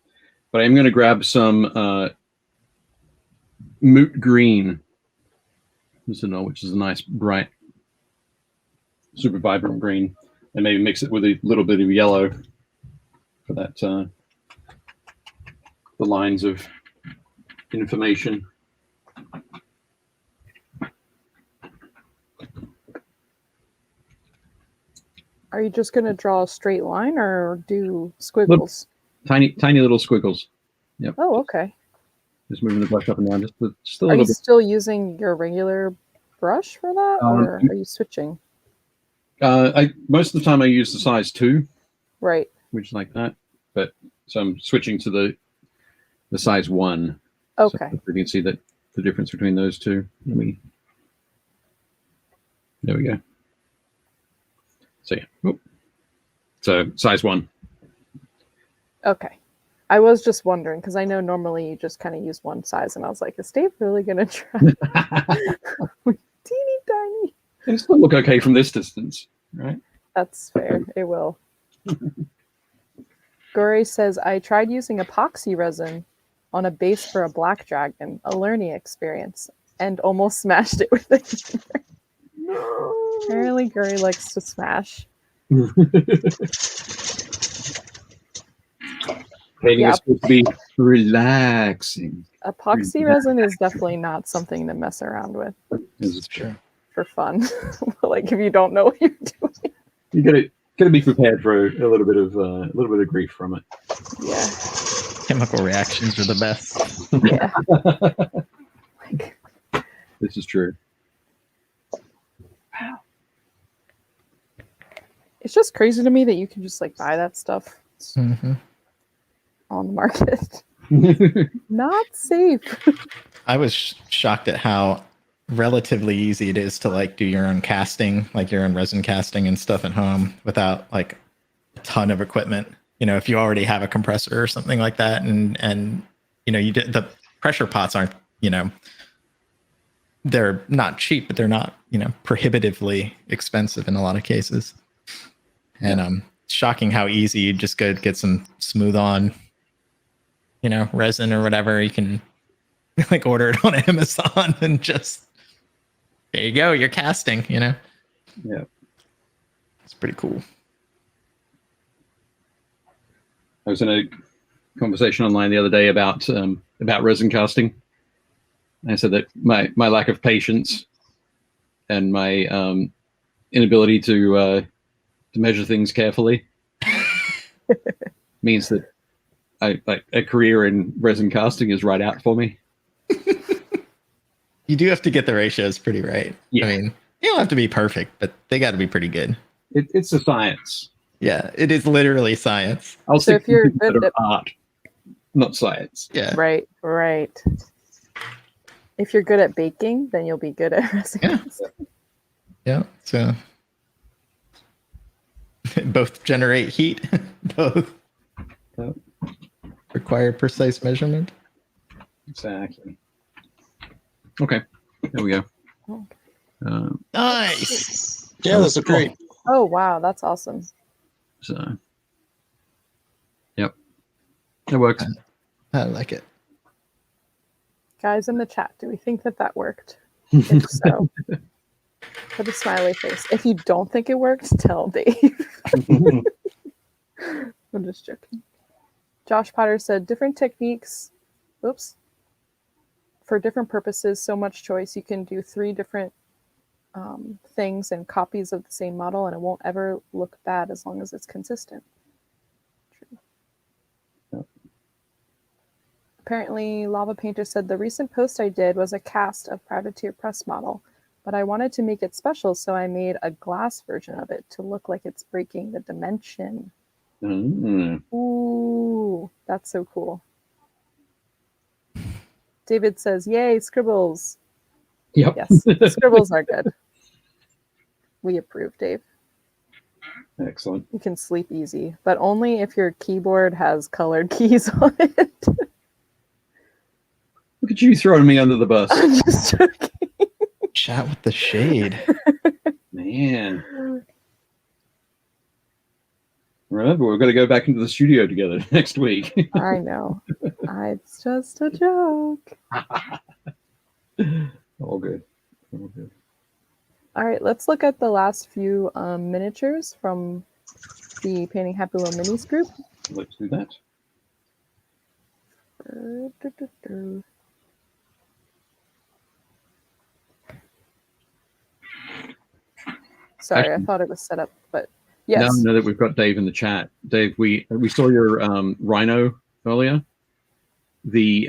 But I'm going to grab some moot green. Which is a nice, bright, super vibrant green, and maybe mix it with a little bit of yellow for that the lines of information. Are you just going to draw a straight line or do squiggles? Tiny little squiggles. Yep. Oh, okay. Just moving the brush up and down, just a Are little you bit. still using your regular brush for that, or are you switching? Most of the time I use the size 2, Right. which is like that. But so I'm switching to the size 1. Okay. So you can see that the difference between those two. There we go. So yeah. Oop. So size 1. Okay. I was just wondering because I know normally you just kind of use one size, and I was like, is Dave really going to try? Teeny tiny. It still look okay from this distance, right? That's fair. It will. Gory says, I tried using epoxy resin on a base for a black dragon, a learning experience, and almost smashed it with it. No. Apparently, Gory likes to smash. Painting is supposed to be relaxing. Epoxy resin is definitely not something to mess around with. This is true. For fun. Like if you don't know what you're doing. You got to Gonna be prepared for a little bit of grief from it. Yeah. Chemical reactions are the best. Yeah. This is true. Wow. It's just crazy to me that you can just like buy that stuff Mm-hmm. on the market. Not safe. I was shocked at how relatively easy it is to like do your own casting, like your own resin casting and stuff at home without like a ton of equipment. You know, if you already have a compressor or something like that, and you know, the pressure pots aren't, you know, they're not cheap, but they're not, you know, prohibitively expensive in a lot of cases. And shocking how easy you just go get some smooth on, you know, resin or whatever. You can like order it on Amazon and just there you go, you're casting, you know. Yeah, it's pretty cool. I was in a conversation online the other day about resin casting. I said that my lack of patience and my inability to measure things carefully means that a career in resin casting is right out for me. You do have to get the ratios pretty right. Yeah. I mean, you don't have to be perfect, but they got to be pretty good. It's a science. Yeah, it is literally science. So if you're good at art, not science. Yeah. Right. If you're good at baking, then you'll be good at resin casting. Yeah. So both generate heat, both require precise measurement. Exactly. Okay, there we go. Nice. Yeah, that's great. Oh wow, that's awesome. So, yep, it works. I like it. Guys in the chat, do we think that worked? If so, put a smiley face. If you don't think it worked, tell Dave. I'm just joking. Josh Potter said different techniques. Oops. For different purposes, so much choice. You can do 3 different things and copies of the same model, and it won't ever look bad as long as it's consistent. True. Yep. Apparently, Lava Painter said the recent post I did was a cast of Privateer Press model, but I wanted to make it special, so I made a glass version of it to look like it's breaking the dimension. Ooh, that's so cool. David says, yay, scribbles. Yep. Yes, scribbles are good. We approve, Dave. Excellent. You can sleep easy, but only if your keyboard has colored keys on it. Look at you throwing me under the bus. I'm just joking. Chat with the shade. Man. Remember, we're going to go back into the studio together next week. I know. It's just a joke. All good. All good. All right, let's look at the last few miniatures from the Painting Happy Lil Minis group. Let's do that. Sorry, I thought it was set up, but yes. Now I know that we've got Dave in the chat. Dave, we saw your rhino earlier. The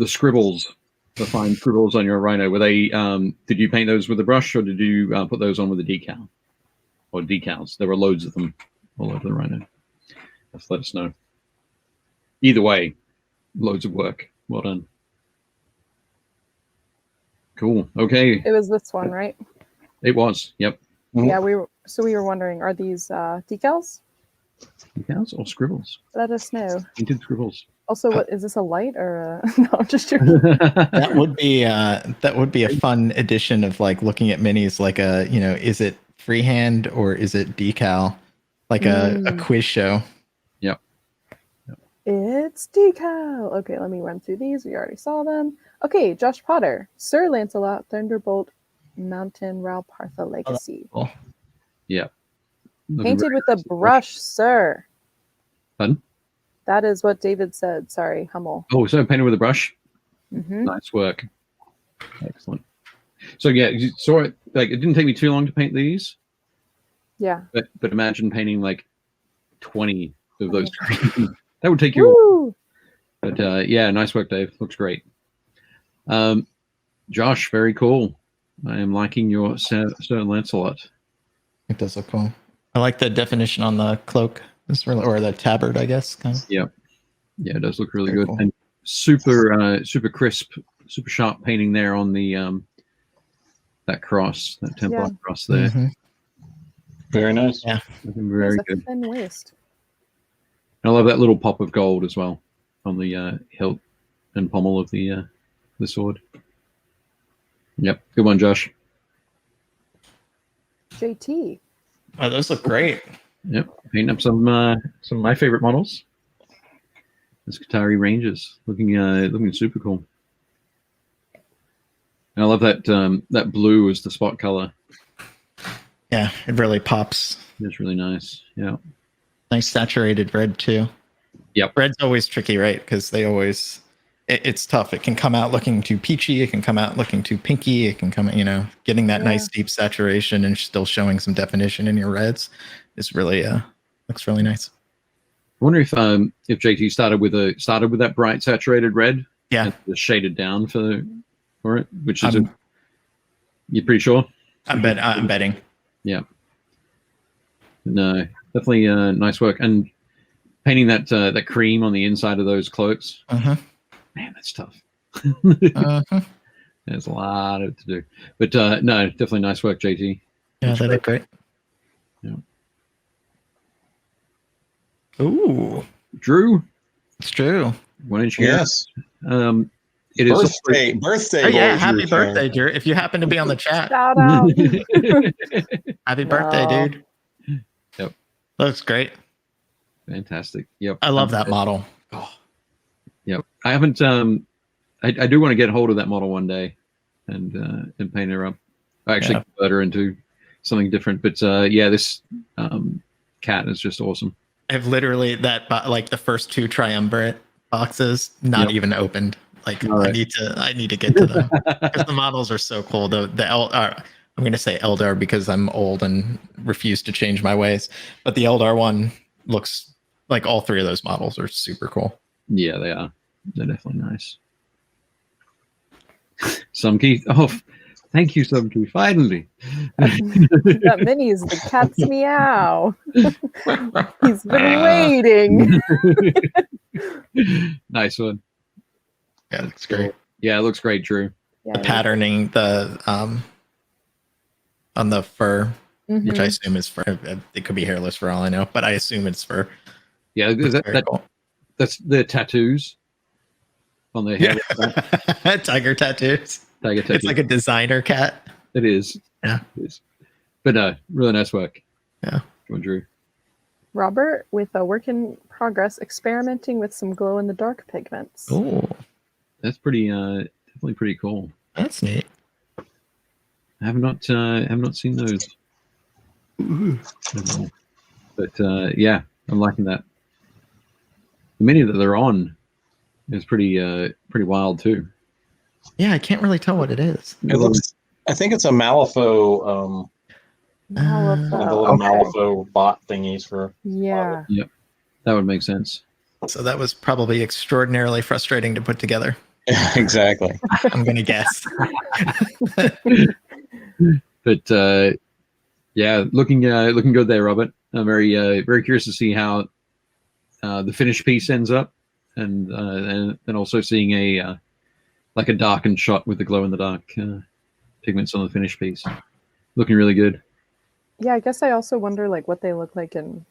scribbles, the fine scribbles on your rhino, were they? Did you paint those with a brush, or did you put those on with a decal or decals? There were loads of them all over the rhino. Just let us know. Either way, loads of work. Well done. Cool. Okay. It was this one, right? It was. Yep. Yeah, we were wondering, are these decals? Decals or scribbles? Let us know. Painted scribbles. Also, what is this, a light or a... No, I'm just joking. That would be a fun addition of like looking at minis like a, you know, is it freehand or is it decal? Like a quiz show. Yep. It's decal. Okay, let me run through these. We already saw them. Okay, Josh Potter, Sir Lancelot, Thunderbolt, Mountain Ralpartha Legacy. Oh, cool. Yeah. Painted with a brush, sir. Pardon? That is what David said. Sorry, Hummel. Oh, so painted with a brush. Mm-hmm. Nice work. Excellent. So yeah, you saw it. Like, it didn't take me too long to paint these. Yeah. But imagine painting like 20 of those. That would take you. Woo! But yeah, nice work, Dave. Looks great. Josh, very cool. I am liking your Sir Lancelot. It does look cool. I like the definition on the cloak. It's really, or the tabard, I guess. Kind of. Yeah, it does look really Very good. cool. And super crisp, super sharp painting there on the that cross, that Templar cross there. Mhm. Very nice. Yeah. Looking very There's a good. thin waist. And I love that little pop of gold as well on the hilt and pommel of the sword. Yep, good one, Josh. JT. Oh, those look great. Yep, painting up some of my favorite models. The Skitarii Rangers, looking super cool. And I love that that blue as the spot color. Yeah, it really pops. It's really nice. Yeah. Nice saturated red too. Yep. Red's always tricky, right? Because they always, it's tough. It can come out looking too peachy. It can come out looking too pinky. It can come, getting that nice deep saturation and still showing some definition in your reds is really looks really nice. I wonder if JT started with that bright saturated red. Yeah. And just shaded down for it, which is you're pretty sure? I'm betting. Yeah. No, definitely nice work. And painting that cream on the inside of those cloaks. Uh-huh. Man, that's tough. Uh-huh. There's a lot to do. But no, definitely nice work, JT. Yeah, that look great. Yeah. Ooh. Drew. It's true. 1 inch here. Yes. It is birthday. Oh, yeah, boys, happy your birthday, turn. Drew. If you happen to be on the chat, Shout out. happy birthday, Wow. dude. Yep. Looks great. Fantastic. Yep. I love that model. Oh. Yep. I haven't I do want to get hold of that model one day and paint her up. I actually convert her into something different. But yeah, this cat is just awesome. I have literally like the first 2 triumvirate boxes not even opened. Like I need to get to them because the models are so cool. I'm going to say Eldar because I'm old and refuse to change my ways. But the Eldar one looks like all 3 of those models are super cool. Yeah, they are. They're definitely nice. Sumkey. Oh, thank you, Sumkey. Finally. That Minis, the cat's meow. He's been waiting. Nice one. Yeah, it's great. Yeah, it looks great, Drew. Yeah, The patterning, on the fur, Mhm. which I assume is fur. It could be hairless for all I know, but I assume it's fur. Yeah, Cool. that's the tattoos on their hair. Tiger tattoos. Tiger tattoo. It's like a designer cat. It is. Yeah. It is. But no, really nice work. Yeah. Go on, Drew. Robert with a work in progress, experimenting with some glow in the dark pigments. Oh, That's pretty definitely pretty cool. that's neat. I have not seen those. But yeah, I'm liking that. The mini that they're on is pretty wild too. Yeah, I can't really tell what it is. It looks. I think it's a Malifaux. Malifaux. The little Malifaux bot thingies for. Yeah. That would make sense. So that was probably extraordinarily frustrating to put together. Yeah, exactly. I'm gonna guess. But yeah, looking good there, Robert. I'm very curious to see how the finished piece ends up, and also seeing a like a darkened shot with the glow in the dark pigments on the finished piece. Looking really good. Yeah, I guess I also wonder like what they look like in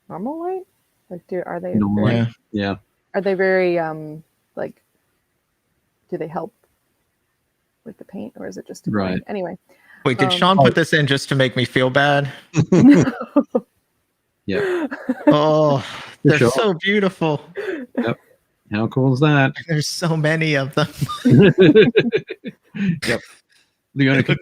normal light. Like, are they Normal very, light. Yeah. are they very like? Do they help with the paint, or is it just Right? Anyway. Wait, did Sean put this in just to make me feel bad? Yeah. Oh, they're Sure. so beautiful. Yep. How cool is that? There's so many of them. Yep. Leona, could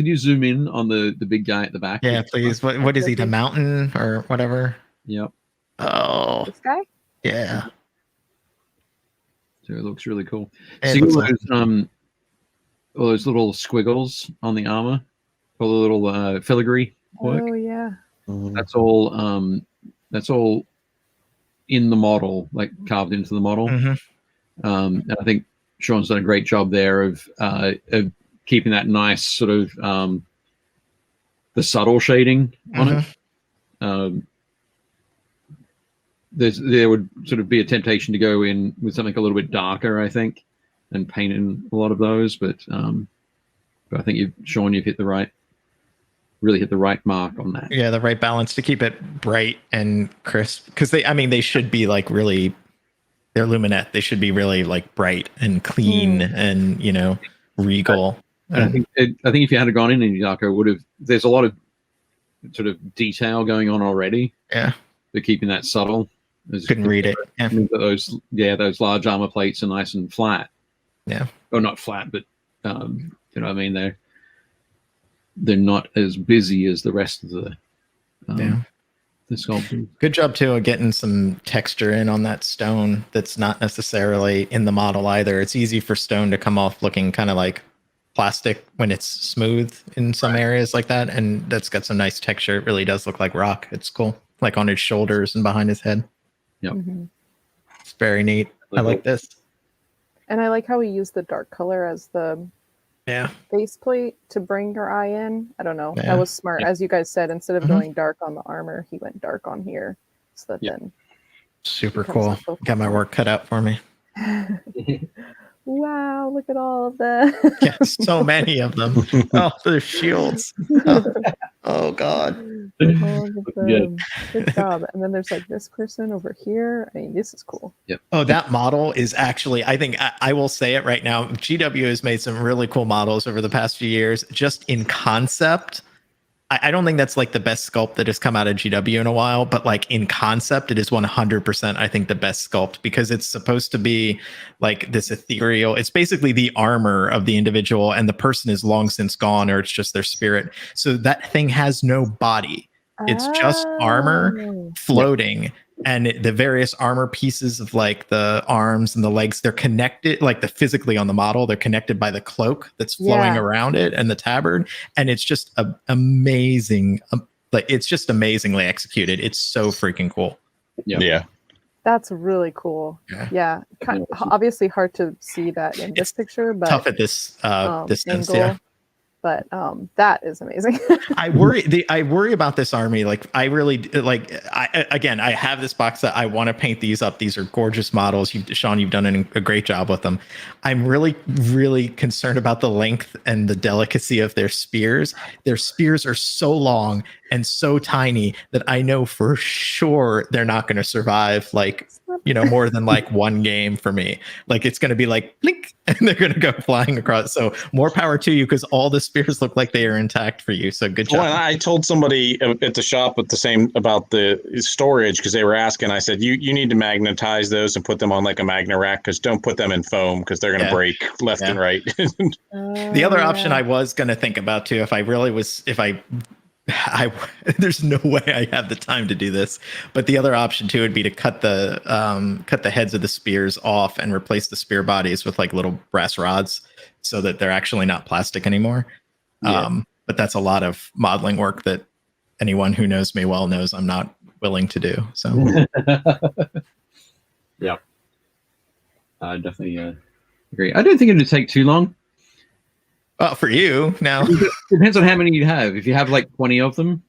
you zoom in on the big guy at the back? Yeah, please. What is he? The mountain or whatever? Yep. Oh, This guy? yeah. So it looks really cool. It See looks all those little squiggles on the armor, all the little filigree work. Oh yeah. That's all. That's all in the model, like carved into the model. And I think Sean's done a great job there of keeping that nice sort of the subtle shading on it. There would sort of be a temptation to go in with something a little bit darker, I think, and paint in a lot of those. But I think Sean, you've really hit the right mark on that. Yeah, the right balance to keep it bright and crisp. Because they should be like really, they're luminette. They should be really like bright and clean and regal. I think if you had gone in any darker, there's a lot of sort of detail going on already. Yeah, but keeping that subtle. Couldn't read it. Yeah. Those large armor plates are nice and flat. Yeah. Or not flat, but you know what I mean. They're not as busy as the rest of the sculpture. Good job too of getting some texture in on that stone. That's not necessarily in the model either. It's easy for stone to come off looking kind of like plastic when it's smooth in some areas like that, and that's got some nice texture. It really does look like rock. It's cool, like on his shoulders and behind his head. Yep. It's very neat. I like this. And I like how he used the dark color as the face plate to bring your eye in. I don't know. Yeah. That was smart. As you guys said, instead of going dark on the armor, he went dark on here. So that then super cool. Got my work cut out for me. Wow, look at all of them. Yeah, so many of them. Oh, the shields. Oh God. All of them. Good job. And then there's like this person over here. I mean, this is cool. Yep. Oh, that model is actually, I think I will say it right now. GW has made some really cool models over the past few years, just in concept. I don't think that's like the best sculpt that has come out of GW in a while, but like in concept, it is 100%, I think, the best sculpt, because it's supposed to be like this ethereal. It's basically the armor of the individual, and the person is long since gone, or it's just their spirit. So that thing has no body. It's just armor floating. And the various armor pieces of like the arms and the legs, they're connected, like physically on the model, they're connected by the cloak that's flowing around it and the tabard. And it's just amazing. It's just amazingly executed. It's so freaking cool. Yeah. That's really cool. Yeah. Obviously hard to see that in this picture, but tough at this distance. Angle. But that is amazing. I worry about this army. Like I really like. I have this box set. I want to paint these up. These are gorgeous models. Sean, you've done a great job with them. I'm really, really concerned about the length and the delicacy of their spears. Their spears are so long and so tiny that I know for sure they're not going to survive more than like one game for me. Like it's going to be like blink and they're going to go flying across. So more power to you, because all the spears look like they are intact for you. So good job. Well, I told somebody at the shop about the storage, because they were asking. I said, you need to magnetize those and put them on like a magna rack, because don't put them in foam, because they're going to break left and right. The other option I was going to think about too, there's no way I have the time to do this, but the other option too would be to cut the heads of the spears off and replace the spear bodies with like little brass rods, so that they're actually not plastic anymore. But that's a lot of modeling work that anyone who knows me well knows I'm not willing to do. So yeah, I definitely agree. I don't think it would take too long. Well, for you now, it depends on how many you have. If you have like 20 of them,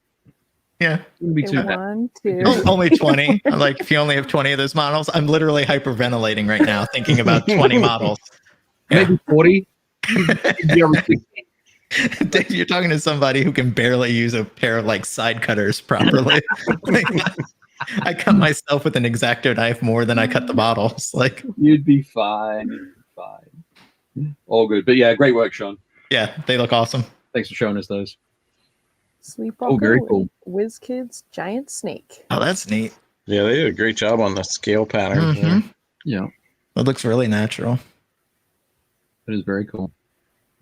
it wouldn't be too bad. 1, 2. Only 20. Like if you only have 20 of those models, I'm literally hyperventilating right now thinking about 20 models. Maybe 40. Dave, you're talking to somebody who can barely use a pair of like side cutters properly. I cut myself with an X-Acto knife more than I cut the bottles. Like you'd be fine. All good. But yeah, great work, Sean. Yeah, they look awesome. Thanks for showing us those. Sleepwalker. Very cool. WizKids giant snake. Oh, that's neat. Yeah, they did a great job on the scale pattern. Yeah, it looks really natural. It is very cool.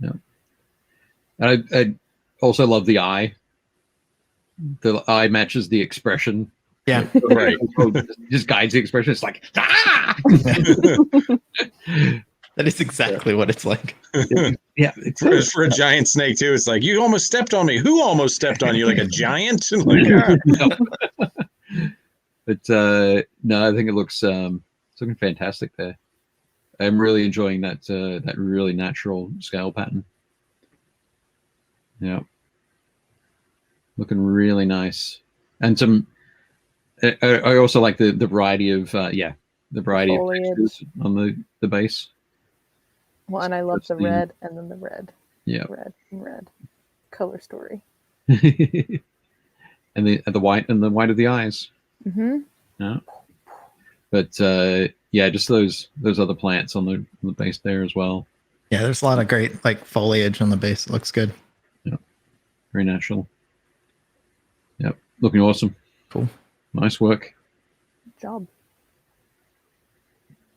Yeah, and I also love the eye. The eye matches the expression. Yeah, right. Just guides the expression. It's like That is exactly what it's like. Yeah, For a giant snake too, it's like you almost stepped on me. Who almost stepped on you? Like a giant? Like, yeah. But no, I think it looks it's looking fantastic there. I'm really enjoying that that really natural scale pattern. Yeah, looking really nice, and some. I also like the variety of the variety of textures on the base. Well, and I love the red and then the red. Yeah, red and red color story. And the white of the eyes. Mm-hmm. Yeah, but yeah, just those other plants on the base there as well. Yeah, there's a lot of great like foliage on the base. It looks good. Yeah, very natural. Yep, looking awesome. Cool. Nice work. Good job.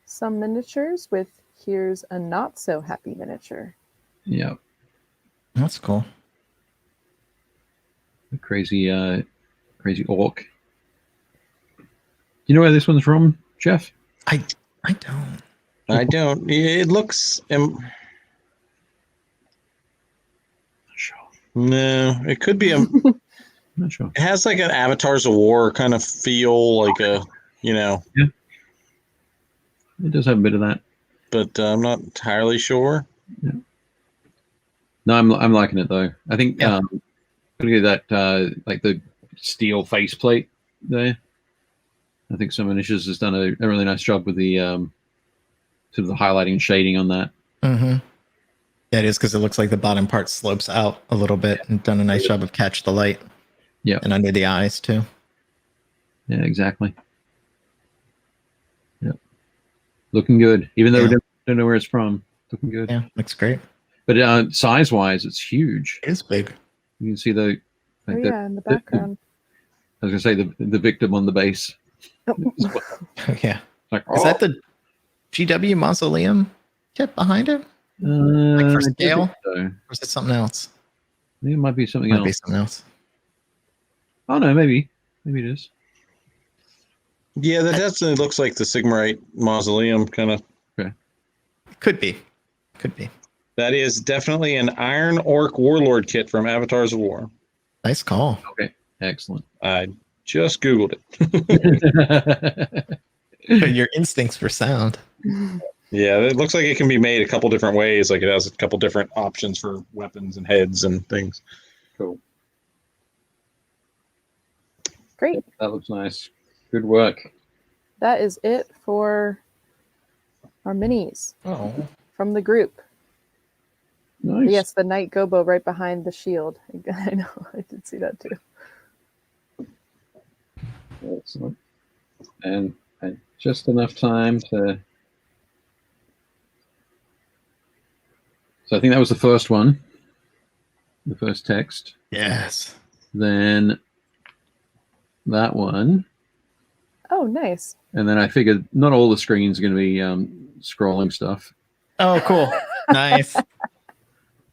Some miniatures with here's a not so happy miniature. Yeah, that's cool. A crazy orc. You know where this one's from, Jeff? I don't. I don't. It looks. Sure. No, it could be a. Not sure. It has like an Avatars of War kind of feel, like a, Yeah. It does have a bit of that, but I'm not entirely sure. Yeah. No, I'm liking it though. I think putting that like the steel faceplate there. I think some Initiatives has done a really nice job with the sort of the highlighting and shading on that. Mm-hmm. Yeah, it is, because it looks like the bottom part slopes out a little bit and done a nice job of catch the light. Yeah, and under the eyes too. Yeah, exactly. Yeah, looking good. Even though we don't know where it's from, looking good. Yeah, looks great. But size-wise, it's huge. It is big. You can see the. Like in the background. I was gonna say the victim on the base. Oh. Yeah. Like, is that the GW mausoleum kit behind it? Like for scale? So. Or is it something else? Maybe it might be something else. Might be something else. Oh no, maybe it is. Yeah, that definitely looks like the Sigmarite mausoleum kind of. Okay. Could be. That is definitely an Iron Orc Warlord kit from Avatars of War. Nice call. Okay, excellent. I just Googled it. Your instincts were sound. Yeah, it looks like it can be made a couple different ways. Like it has a couple different options for weapons and heads and things. Cool. Great. That looks nice. Good work. That is it for our minis from the group. Nice. Yes, the Knight Gobo right behind the shield. I know, I did see that too. Excellent. And just enough time to. So I think that was the first one, the first text. Yes. Then that one. Oh, nice. And then I figured not all the screens are going to be scrolling stuff. Oh, cool. Nice.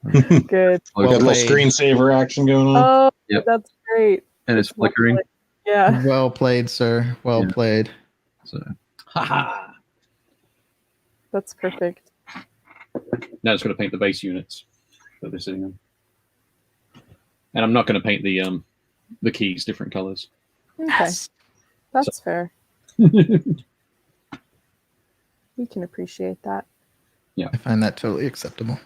Good. Got a little screensaver action going on. Oh, yep. That's great. And it's flickering. Yeah. Well played, sir. Well played. So, haha. That's perfect. Now it's going to paint the base units that they're sitting on. And I'm not going to paint the keys different colors. Okay. Yes. That's fair. We can appreciate that. Yeah. I find that totally acceptable.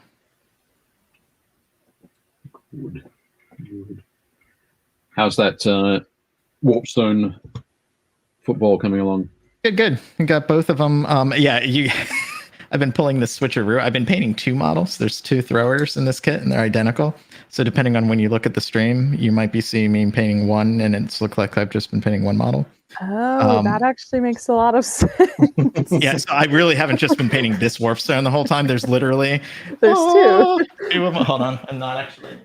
Good. How's that Warpstone football coming along? Good. We got both of them. I've been pulling the switcheroo. I've been painting two models. There's two throwers in this kit, and they're identical. So depending on when you look at the stream, you might be seeing me painting one, and it's looked like I've just been painting one model. Oh, that actually makes a lot of sense. Yeah, so I really haven't just been painting this Warpstone the whole time. There's literally two of them. Hold on, I'm not actually.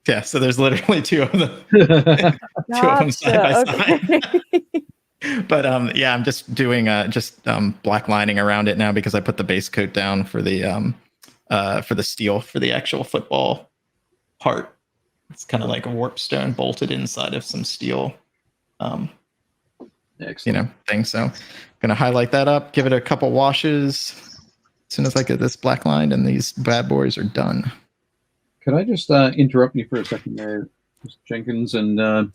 Yeah, so there's literally two of them. Two of them side by side. But I'm just doing black lining around it now because I put the base coat down for the steel for the actual football part. It's kind of like a warpstone bolted inside of some steel, Excellent. thing. So I'm gonna highlight that up, give it a couple washes, As soon as I get this black line and these bad boys are done. Could I just interrupt you for a second there, Mr. Jenkins? And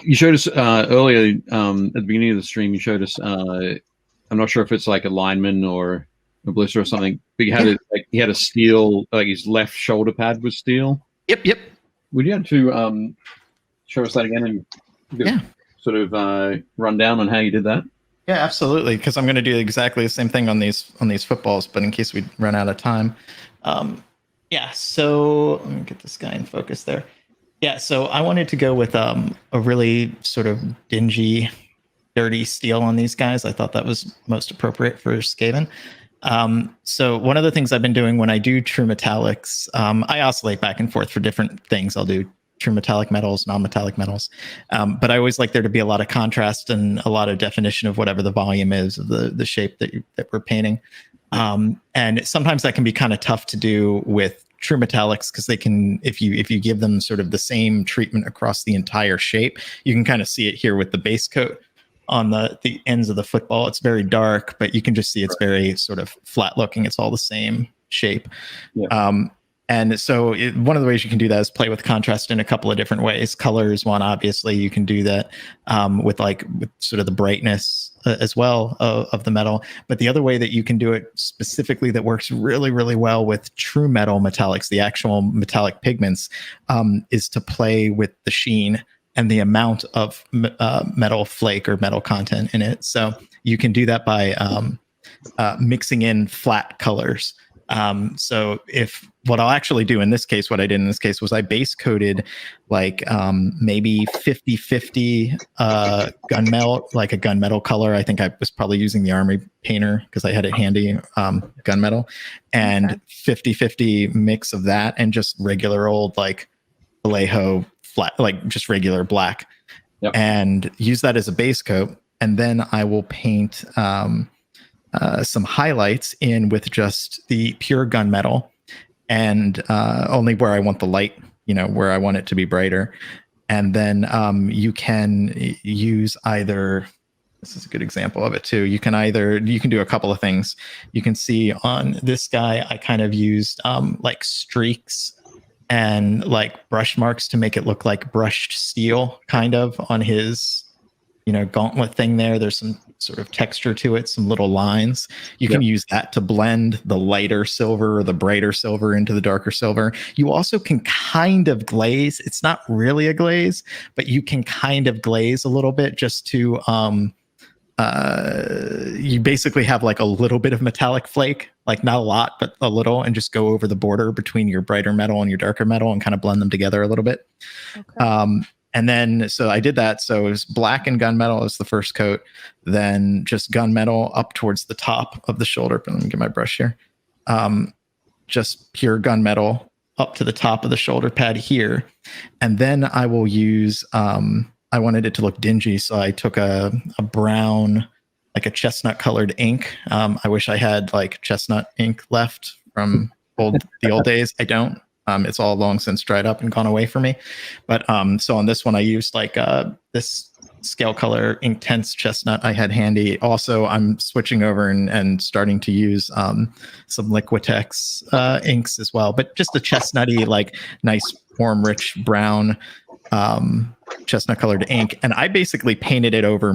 you showed us earlier at the beginning of the stream, you showed us, I'm not sure if it's like a lineman or a blister or something, but he had a steel, like his left shoulder pad was steel. Yep. Would you have to show us that again and sort of run down on how you did that? Yeah, absolutely. Because I'm going to do exactly the same thing on these footballs, but in case we run out of time. So let me get this guy in focus there. Yeah, so I wanted to go with a really sort of dingy, dirty steel on these guys. I thought that was most appropriate for Skaven. So one of the things I've been doing when I do true metallics, I oscillate back and forth for different things. I'll do true metallic metals, non-metallic metals. But I always like there to be a lot of contrast and a lot of definition of whatever the volume is of the shape that we're painting. And sometimes that can be kind of tough to do with true metallics because they can, if you give them sort of the same treatment across the entire shape, you can kind of see it here with the base coat on the ends of the football. It's very dark, but you can just see it's very sort of flat looking. It's all the same shape. Yeah. And so one of the ways you can do that is play with contrast in a couple of different ways. Color is one, obviously. You can do that with sort of the brightness as well of the metal. But the other way that you can do it specifically that works really, really well with true metal metallics, the actual metallic pigments, is to play with the sheen and the amount of metal flake or metal content in it. So you can do that by mixing in flat colors. So if what I'll actually do in this case, what I did in this case was I base coated like maybe 50-50 gunmetal, like a gunmetal color. I think I was probably using the Army Painter because I had it handy, gunmetal, and 50-50 mix of that and just regular old like Vallejo flat, like just regular black, and use that as a base coat. And then I will paint some highlights in with just the pure gunmetal and only where I want the light, where I want it to be brighter. And then you can use either, this is a good example of it too. You can do a couple of things. You can see on this guy, I kind of used like streaks and like brush marks to make it look like brushed steel kind of on his, gauntlet thing there. There's some sort of texture to it, some little lines. You can use that to blend the lighter silver or the brighter silver into the darker silver. You also can kind of glaze. It's not really a glaze, but you can kind of glaze a little bit just to, you basically have like a little bit of metallic flake, like not a lot, but a little, and just go over the border between your brighter metal and your darker metal and kind of blend them together a little bit. Okay. And then, so I did that. So it was black and gunmetal as the first coat, then just gunmetal up towards the top of the shoulder. Let me get my brush here. Just pure gunmetal up to the top of the shoulder pad here. And then I will use, I wanted it to look dingy. So I took a brown, like a chestnut colored ink. I wish I had like chestnut ink left from the old days. I don't. It's all long since dried up and gone away for me. But so on this one, I used like this scale color intense chestnut I had handy. Also, I'm switching over and starting to use some Liquitex inks as well. But just a chestnutty, like nice, warm, rich brown chestnut colored ink. And I basically painted it over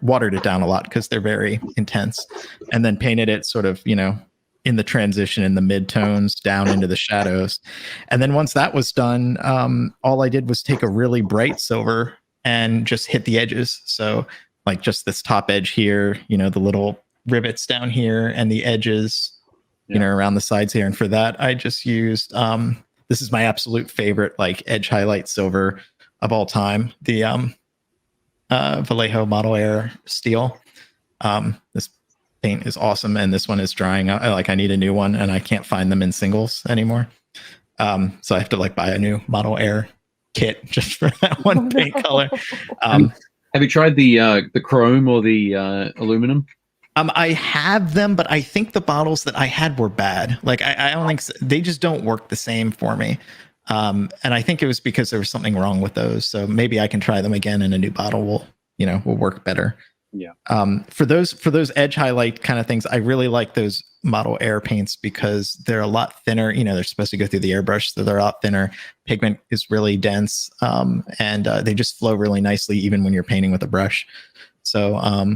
watered it down a lot because they're very intense. And then painted it sort of, in the transition in the mid-tones down into the shadows. And then once that was done, all I did was take a really bright silver and just hit the edges. So like just this top edge here, the little rivets down here and the edges, around the sides here. And for that, I just used, this is my absolute favorite, like edge highlight silver of all time. The Vallejo Model Air Steel. This paint is awesome, and this one is drying. I need a new one, and I can't find them in singles anymore. So I have to buy a new Model Air kit just for that one paint color. Have you tried the chrome or the aluminum? I have them, but I think the bottles that I had were bad. I don't think they just don't work the same for me. And I think it was because there was something wrong with those. So maybe I can try them again, and a new bottle will work better. Yeah. For those edge highlight kind of things, I really like those model air paints because they're a lot thinner. You know, they're supposed to go through the airbrush, so they're a lot thinner. Pigment is really dense, and they just flow really nicely even when you're painting with a brush. So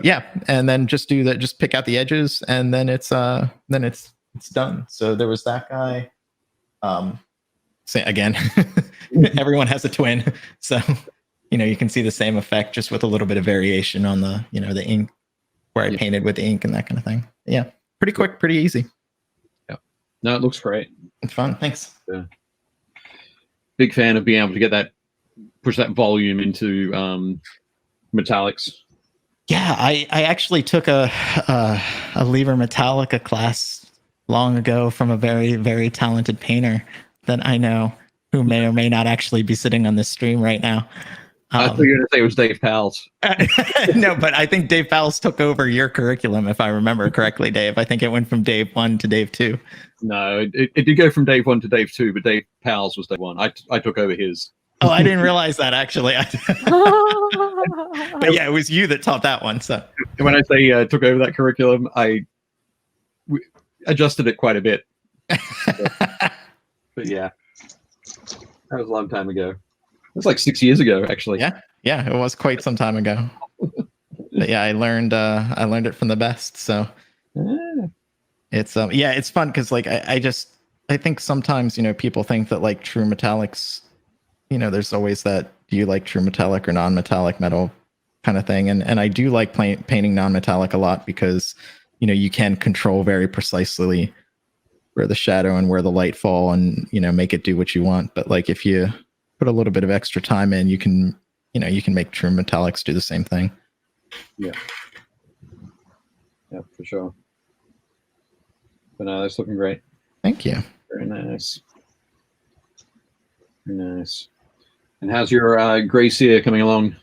yeah, and then just do that. Just pick out the edges, and then it's done. So there was that guy. Say again, everyone has a twin, so you can see the same effect just with a little bit of variation on the the ink where I painted with ink and that kind of thing. Yeah, pretty quick, pretty easy. Yeah, no, it looks great. It's fun. Thanks. Yeah. Big fan of being able to get that, push that volume into metallics. Yeah, I actually took a Lever Metallica class long ago from a very, very talented painter that I know who may or may not actually be sitting on this stream right now. I thought you were going to say it was Dave Powell's. No, but I think Dave Powell's took over your curriculum, if I remember correctly, Dave. I think it went from Dave 1 to Dave 2. No, it did go from Dave 1 to Dave 2, but Dave Powell's was Dave 1. I took over his. Oh, I didn't realize that, actually. But yeah, it was you that taught that one. So when I say took over that curriculum, I adjusted it quite a bit. But yeah, that was a long time ago. It was like 6 years ago, actually. Yeah, it was quite some time ago. But yeah, I learned it from the best. So it's it's fun because like I think sometimes people think that like true metallics, there's always that, do you like true metallic or non-metallic metal kind of thing, and I do like painting non-metallic a lot because you can control very precisely where the shadow and where the light fall and make it do what you want. But like if you put a little bit of extra time in, you can make true metallics do the same thing. Yeah, for sure. But no, that's looking great. Thank you. Very nice. Very nice. And how's your Gracie coming along?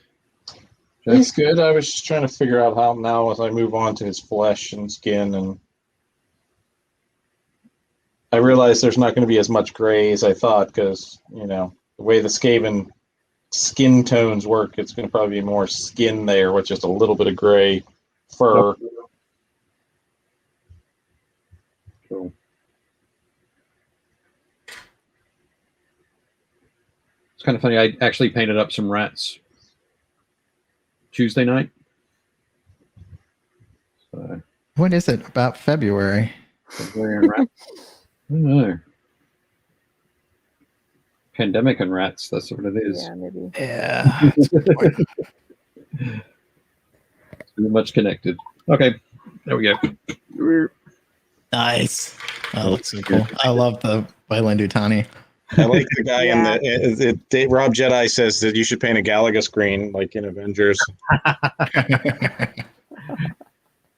Jeff? He's good. I was just trying to figure out how now as I move on to his flesh and skin, and I realized there's not going to be as much gray as I thought because, the way the Skaven skin tones work, it's going to probably be more skin there with just a little bit of gray fur. Cool. It's kind of funny. I actually painted up some rats Tuesday night. So, what is it about February? February and rats. I don't know. Pandemic and rats. That's what it is. Yeah, maybe. Yeah. It's pretty much connected. Okay, there we go. Nice. Oh, looks so cool. I love the Wayland-Yutani. I like the guy in the Rob Jedi says that you should paint a Galaga screen like in Avengers.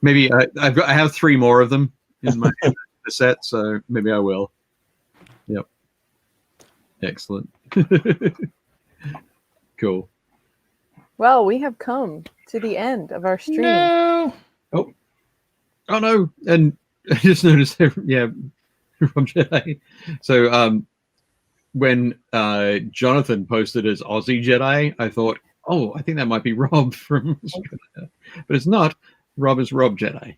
Maybe I have 3 more of them in my set, so maybe I will. Yep. Excellent. Cool. Well, we have come to the end of our stream. No. Oh no! And I just noticed, yeah, Rob Jedi. So when Jonathan posted as Aussie Jedi, I thought, oh, I think that might be Rob from Australia, but it's not. Rob is Rob Jedi.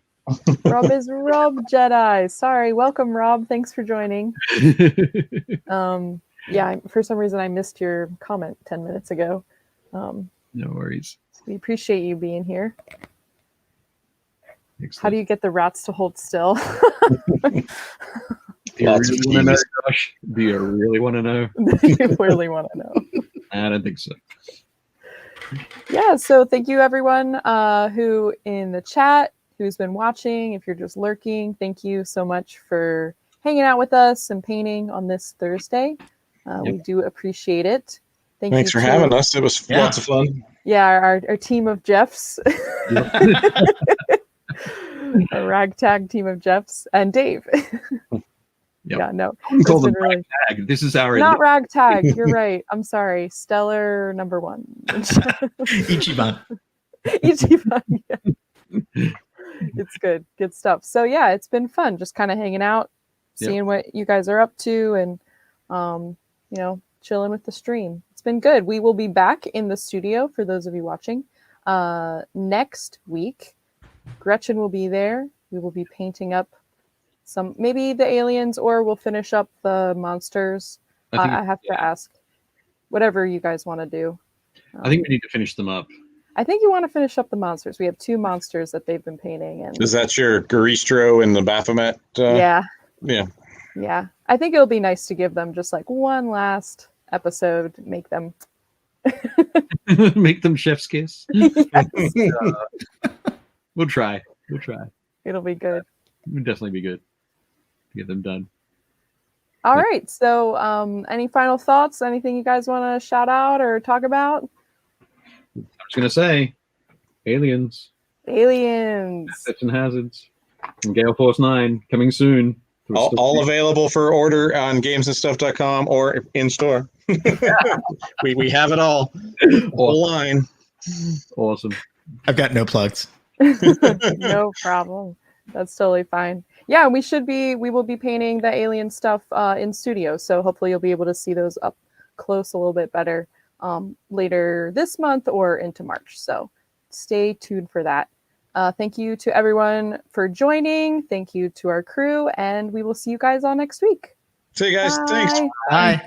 Rob is Rob Jedi. Sorry. Welcome, Rob. Thanks for joining. Yeah, for some reason I missed your comment 10 minutes ago. No worries. We appreciate you being here. Excellent. How do you get the rats to hold still? Do you really want to know, Josh? Do you really want to know? You really want to know. I don't think so. Yeah, so thank you everyone who in the chat, who's been watching. If you're just lurking, thank you so much for hanging out with us and painting on this Thursday. We do appreciate it. Thanks for having us. It was lots of fun. Yeah, our team of Jeffs. A ragtag team of Jeffs and Dave. Yeah, no. We call them ragtag. This is our not ragtag. You're right. I'm sorry. Stellar number 1. Ichiban. Ichiban. Yeah. It's good stuff. So yeah, it's been fun just kind of hanging out, seeing what you guys are up to, and chilling with the stream. It's been good. We will be back in the studio for those of you watching Next week, Gretchen will be there. We will be painting up maybe the aliens, or we'll finish up the monsters. I have to ask. Whatever you guys want to do. I think we need to finish them up. I think you want to finish up the monsters. We have 2 monsters that they've been painting. And is that your Garistro and the Baphomet? Yeah. Yeah. I think it'll be nice to give them just like one last episode, make them make them chef's kiss. Yes. We'll try. It'll be good. It'll definitely be good to get them done. All right. So, any final thoughts? Anything you guys want to shout out or talk about? I was gonna say, aliens, assets and hazards, and Gale Force 9 coming soon. All available for order on gamesandstuff.com or in store. we have it all. Whole line. Awesome. I've got no plugs. No problem. That's totally fine. Yeah, we will be painting the alien stuff in studio, so hopefully you'll be able to see those up close a little bit better later this month or into March. So stay tuned for that. Thank you to everyone for joining. Thank you to our crew, and we will see you guys all next week. See you guys. Bye. Thanks. Bye.